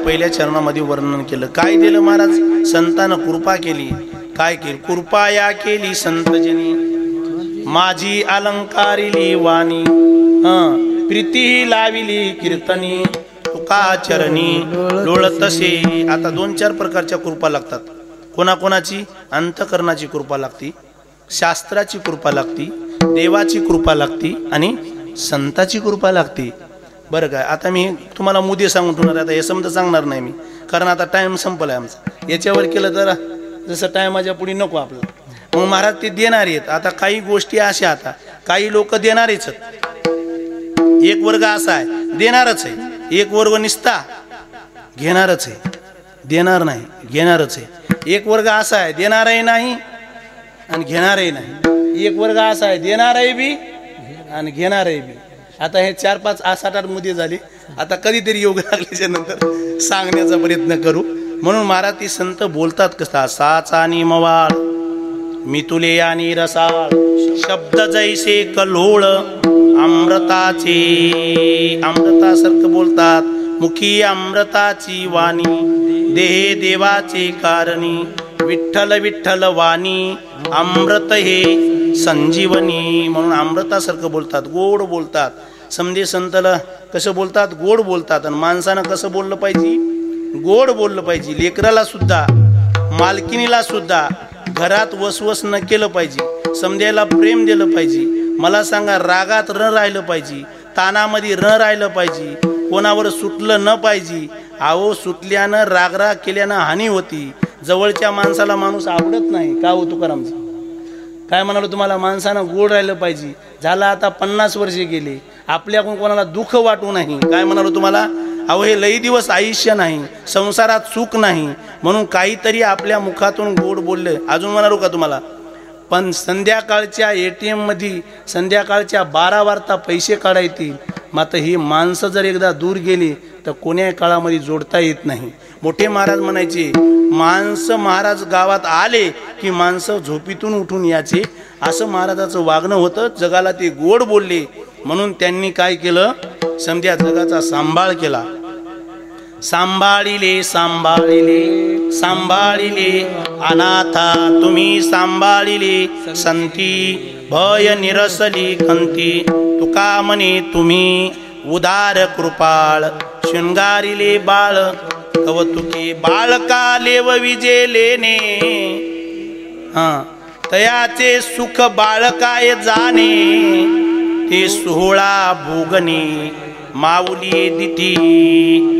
पहिल्या चरणामध्ये वर्णन केलं. काय दिलं महाराज? संतानं कृपा केली. काय केली? कृपाया केली संतजनी माझी अलंकारिली वाणी प्रीती लाविली कीर्तनी तुका चरणी डोळतसे. आता 2-4 प्रकारच्या कृपा लागतात. कोणाकोणाची? अंतकरणाची कृपा लागती, शास्त्राची कृपा लागती, देवाची कृपा लागती आणि संताची कृपा लागती. बरं काय, आता मी तुम्हाला मुद्दे सांगून ठेवणार. आता हे समजा सांगणार नाही मी, कारण आता टाइम संपलाय आमचा. याच्यावर केलं तर जसं टायमाच्या पुढे नको आपलं. मग महाराज ते देणार आहेत. आता काही गोष्टी अशा, आता काही लोक देणारेच. एक वर्ग असा आहे देणारच आहे, एक वर्ग निसता घेणारच आहे, देणार नाही घेणारच आहे. एक वर्ग असा आहे देणारही नाही आणि घेणारही नाही. एक वर्ग असा आहे देणारही बी आणि घेणारही बी. आता हे 4-5 7-8 मुद्दे झाले. आता कधीतरी योग लागल्याच्या नंतर सांगण्याचा प्रयत्न करू. म्हणून महाराज ती संत बोलतात कसा साचा आणि मवाळ मितुले आणि रसाळ शब्द जैसे कल्होळ अमृताचे अमृतासारखं बोलतात. मुखी अमृताची वाणी देहे देवाचे कारणी विठ्ठल विठ्ठल वाणी अमृत हे संजीवनी. म्हणून अमृतासारखं बोलतात, गोड बोलतात. समजे संतला कसं बोलतात? गोड बोलतात. आणि माणसानं कसं बोललं पाहिजे? गोड बोललं पाहिजे. लेकराला सुद्धा मालकिनीला सुद्धा घरात वसवस न केलं पाहिजे. समजायला प्रेम दिलं पाहिजे. मला सांगा, रागात न राहिलं पाहिजे, तानामध्ये न राहिलं पाहिजे, कोणावर सुटलं न पाहिजे. अहो सुटल्यानं रागराग केल्यानं हानी होती. जवळच्या माणसाला माणूस आवडत नाही. का हो तुकारामजी? काय म्हणालो तुम्हाला? माणसानं गोड राहिलं पाहिजे. झालं आता 50 वर्षे गेले, आपल्याकडून कोणाला दुःख वाटू नाही. काय म्हणालो तुम्हाला? अहो हे लई दिवस आयुष्य नाही, संसारात सुख नाही, म्हणून काहीतरी आपल्या मुखातून गोड बोलले. अजून म्हणालो का तुम्हाला? पण संध्याकाळच्या ATM मध्ये संध्याकाळच्या 12 वाजता पैसे काढायतील. मात्र ही माणसं जर एकदा दूर गेली तर कोण्याही काळामध्ये जोडता येत नाही. मोठे महाराज म्हणायचे, माणसं महाराज गावात आले की माणसं झोपीतून उठून याचे. असं महाराजाचं वागणं होतं. जगाला ते गोड बोलले म्हणून त्यांनी काय केलं, समध्या जगाचा सांभाळ केला. सांभाळिले सांभाळिले सांभाळिले अनाथा तुम्ही सांभाळिले संती भय निरसली खंती. तुका म्हणे तुम्ही उदार कृपाळ शृंगारिले बाळ कवतुके बाळका लेव विजेलेने. तयाचे सुख बाळकाय जाणे ते सोहळा भोगणे माऊली दिठी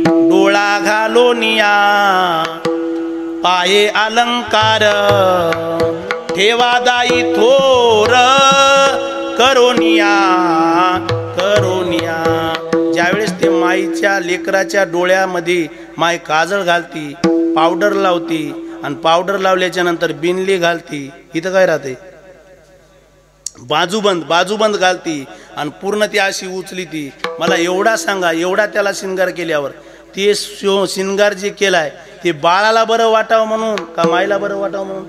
डोळा घालोनिया पाये अलंकार ठेवादाई थोर करोनिया करोनिया. ज्यावेळेस ते माईच्या लेकराच्या डोळ्यामध्ये माय काजळ घालती, पावडर लावती आणि पावडर लावल्याच्या नंतर बिनली घालती. इथं काय राहते, बाजूबंद घालती आणि पूर्ण ती अशी उचली. ती मला एवढा सांगा, एवढा त्याला शिंगार केल्यावर ते शिंगार जे केलाय ते बाळाला बरं वाटावं म्हणून का माईला बरं वाटावं म्हणून?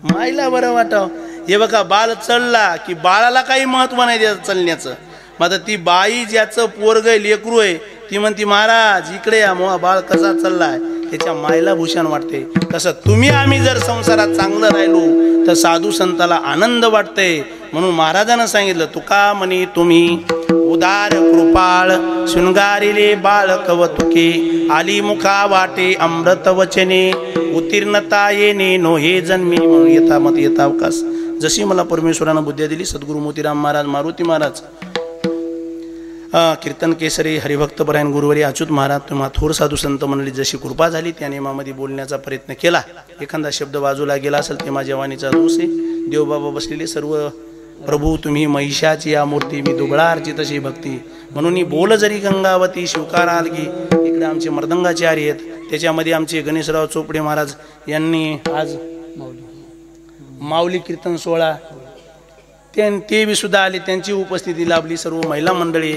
माईला बरं वाटावं. हे बघा, बाळ चढला की बाळाला काही महत्व नाही त्याचं चलण्याचं. मात्र ती बाई ज्याचं पोरग लेकरू आहे ती म्हणती, महाराज इकडे या, मोहा बाळ कसा चाललाय, त्याच्या मायला भूषण वाटते. तसं तुम्ही आम्ही जर संसारात चांगलं राहिलो तर साधू संताला आनंद वाटते. म्हणून महाराजांना सांगितलं, तुका म्हणे तुम्ही उदार कृपाळ शृंगारिले बाळ कवतुके आली मुखा वाटे अमृत वचने उत्तीर्णता येणे नो हे जन्मी म्हणून येता मत येता अवकाश. जशी मला परमेश्वरानं बुद्धी दिली, सद्गुरू मोतीराम महाराज, मारुती महाराज, कीर्तन केसरी हरिभक्तपरायण गुरुवारी अच्युत महाराज, तुम्हा थोर साधू संत मंडळी जशी कृपा झाली त्या नियमामध्ये बोलण्याचा प्रयत्न केला. एखादा शब्द बाजूला गेला असेल ते माझ्या वाणीचा दोष आहे. देवबाबा बसलेले सर्व प्रभू तुम्ही महिषाची या मूर्ती, मी दुबळा अर्चित तशी भक्ती म्हणून बोल जरी गंगावती शिवकार आलगी. इकडे आमचे मर्दंगाचार्य आहेत, त्याच्यामध्ये आमचे गणेशराव चोपडे महाराज यांनी आज माऊली कीर्तन सोहळा ते बी सुद्धा आले, त्यांची उपस्थिती लाभली. सर्व महिला मंडळी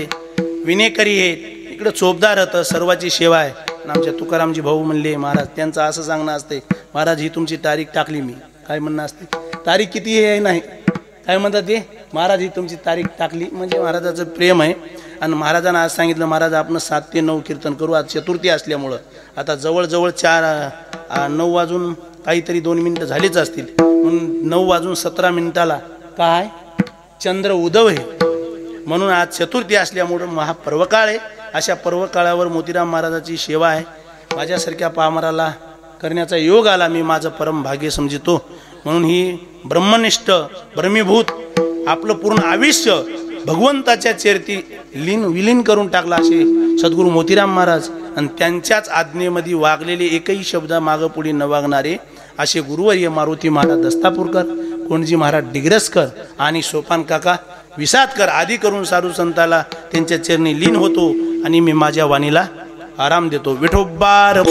विनेकरी आहेत, इकडं चोपदार होतं, सर्वाची सेवा आहे. आमच्या तुकारामजी भाऊ म्हणले, महाराज त्यांचं असं सांगणं असते, महाराज ही तुमची तारीख टाकली, मी काय म्हणणं असते, तारीख किती हे नाही काय म्हणतात ते, महाराज ही तुमची तारीख टाकली म्हणजे महाराजाचं प्रेम आहे. आणि महाराजांना आज सांगितलं, महाराज आपण 7 ते 9 कीर्तन करू. आज चतुर्थी असल्यामुळं आता जवळजवळ 9 वाजून काहीतरी 2 मिनिटं झालीच असतील. म्हणून 9 वाजून 17 मिनिटाला काय चंद्र उदव आहे. म्हणून आज चतुर्थी असल्यामुळं महापर्वकाळ आहे. अशा पर्वकाळावर मोतीराम महाराजाची सेवा आहे. माझ्यासारख्या पामराला करण्याचा योग आला, मी माझं परम भाग्य समजितो. म्हणून ही ब्रह्मनिष्ठ ब्रह्मीभूत आपलं पूर्ण आयुष्य भगवंताच्या चरती विलीन करून टाकला असे सद्गुरू मोतीराम महाराज आणि त्यांच्याच आज्ञेमध्ये वागलेले एकही शब्द मागं पुढे न वागणारे असे गुरुवर्य मारुती महाराज दस्तापूरकर, कोणजी महाराज डिग्रसकर आणि सोपान काका विसादकर आदी करून साधू संताला त्यांच्या चरणी लीन होतो आणि मी माझ्या वाणीला आराम देतो. विठोबार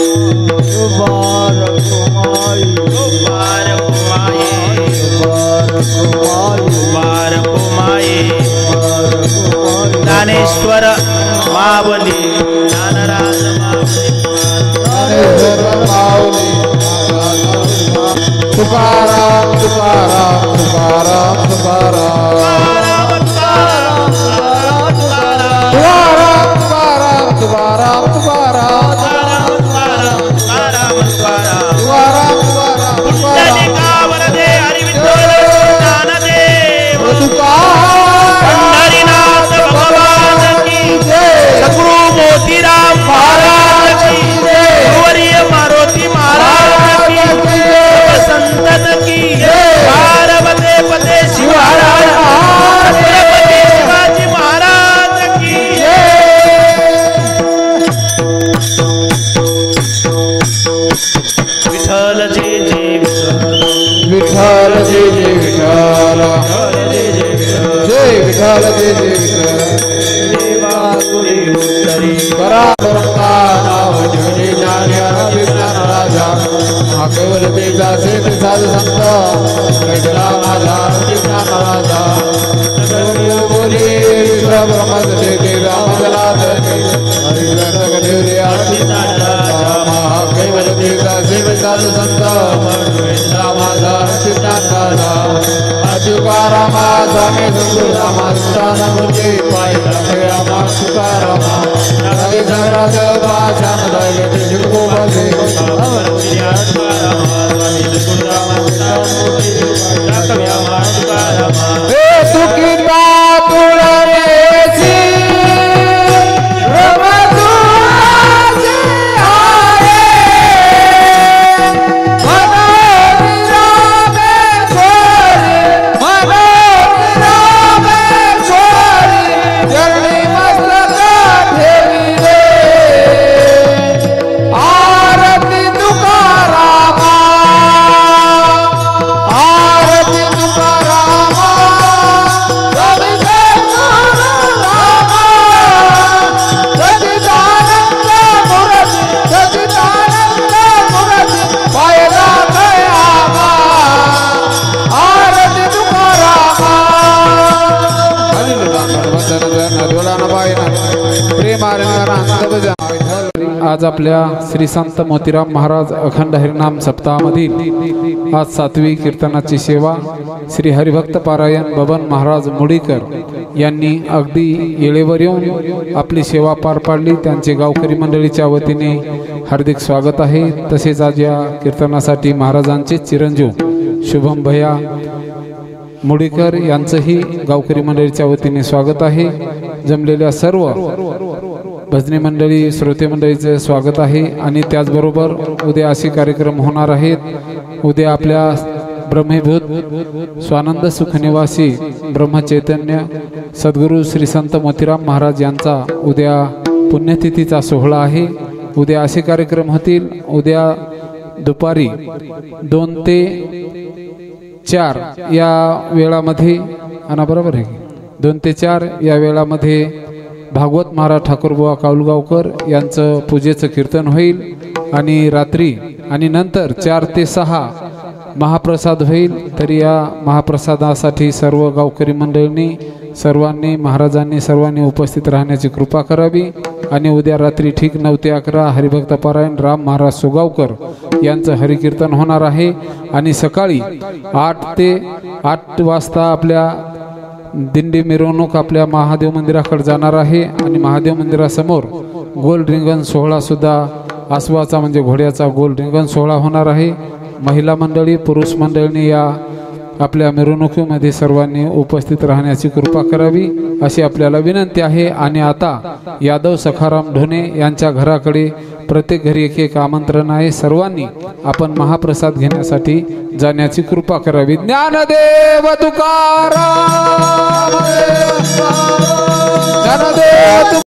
ज्ञानेश्वर मावली ज्ञानराज तुकाराम तुकाराम तुकाराम तुकाराम तुकाराम तुकाराम मोतीराम महाराज की जय, मारुती महाराज की जय, संतन की जय, पार्वती पते शिवाराय छत्रपती शिवाजी महाराज की जय. विठ्ठल जय जय विठ्ठल जय जय विठ्ठल जय विठ्ठल जय जय विठ्ठल. ज्ञानी विज्ञान राजा केवल तेजा सेठ साधू संत कैला माझा विज्ञान राजा बोली विश्व ब्रह्म देवी रामदला हरिग्रंथ केवल तेजा सेठ साधू संत कैला माझा विज्ञान राजा तुकारामा स्वामी सुखरामा स्थानमूर्ती पाहिला रामा तुकारामा रवी संग्रास भाषण दैवते शिवगोपाले हे तुकिता तुळनेसी आज आपल्या श्री संत मोतीराम महाराज अखंड हरिनाम सप्ताहामधील आज 7वी कीर्तनाची सेवा श्री हरिभक्त पारायण बबन महाराज मुडीकर यांनी अगदी येळेवर येऊन आपली सेवा पार पाडली। त्यांचे गावकरी मंडळीच्या वतीने हार्दिक स्वागत आहे। तसेच आज या कीर्तनासाठी महाराजांचे चिरंजीव शुभम भैया मुडीकर यांचंही गावकरी मंडळीच्या वतीने स्वागत आहे। जमलेल्या सर्व भजनी मंडळी श्रोते मंडळीचे स्वागत आहे। आणि त्याचबरोबर उद्या असे कार्यक्रम होणार आहेत। उद्या आपल्या ब्रह्मीभूत स्वानंद सुखनिवासी ब्रह्मचैतन्य सद्गुरू श्री संत मोतीराम महाराज यांचा उद्या पुण्यतिथीचा सोहळा आहे। उद्या असे कार्यक्रम होतील। उद्या दुपारी 2 ते 4 या वेळामध्ये आणि बरोबर आहे 2 ते 4 या वेळामध्ये भागवत महाराज ठाकूरबुवा काऊलगावकर यांचं पूजेचं कीर्तन होईल। आणि रात्री आणि नंतर 4 ते 6 महाप्रसाद होईल। तरी या महाप्रसादासाठी सर्व गावकरी मंडळींनी सर्वांनी महाराजांनी सर्वांनी उपस्थित राहण्याची कृपा करावी। आणि उद्या रात्री ठीक 9 ते 11 हरिभक्त पारायण राम महाराज सुगावकर यांचं हरिकीर्तन होणार आहे। आणि सकाळी 8 वाजता आपल्या दिंडी मिरवणूक आपल्या महादेव मंदिराकडे जाणार आहे। आणि महादेव मंदिरासमोर गोल रिंगण सोहळा सुद्धा आसवाचा म्हणजे घोड्याचा गोल रिंगण सोहळा होणार आहे। महिला मंडळी पुरुष मंडळींनी या आपल्या मिरवणुकीमध्ये सर्वांनी उपस्थित राहण्याची कृपा करावी अशी आपल्याला विनंती आहे। आणि आता यादव सखाराम ढोणे यांच्या घराकडे प्रत्येक घरी एक आमंत्रण आहे। सर्वांनी आपण महाप्रसाद घेण्यासाठी जाण्याची कृपा करावी। ज्ञानदेव तुकाराम ज्ञानदेव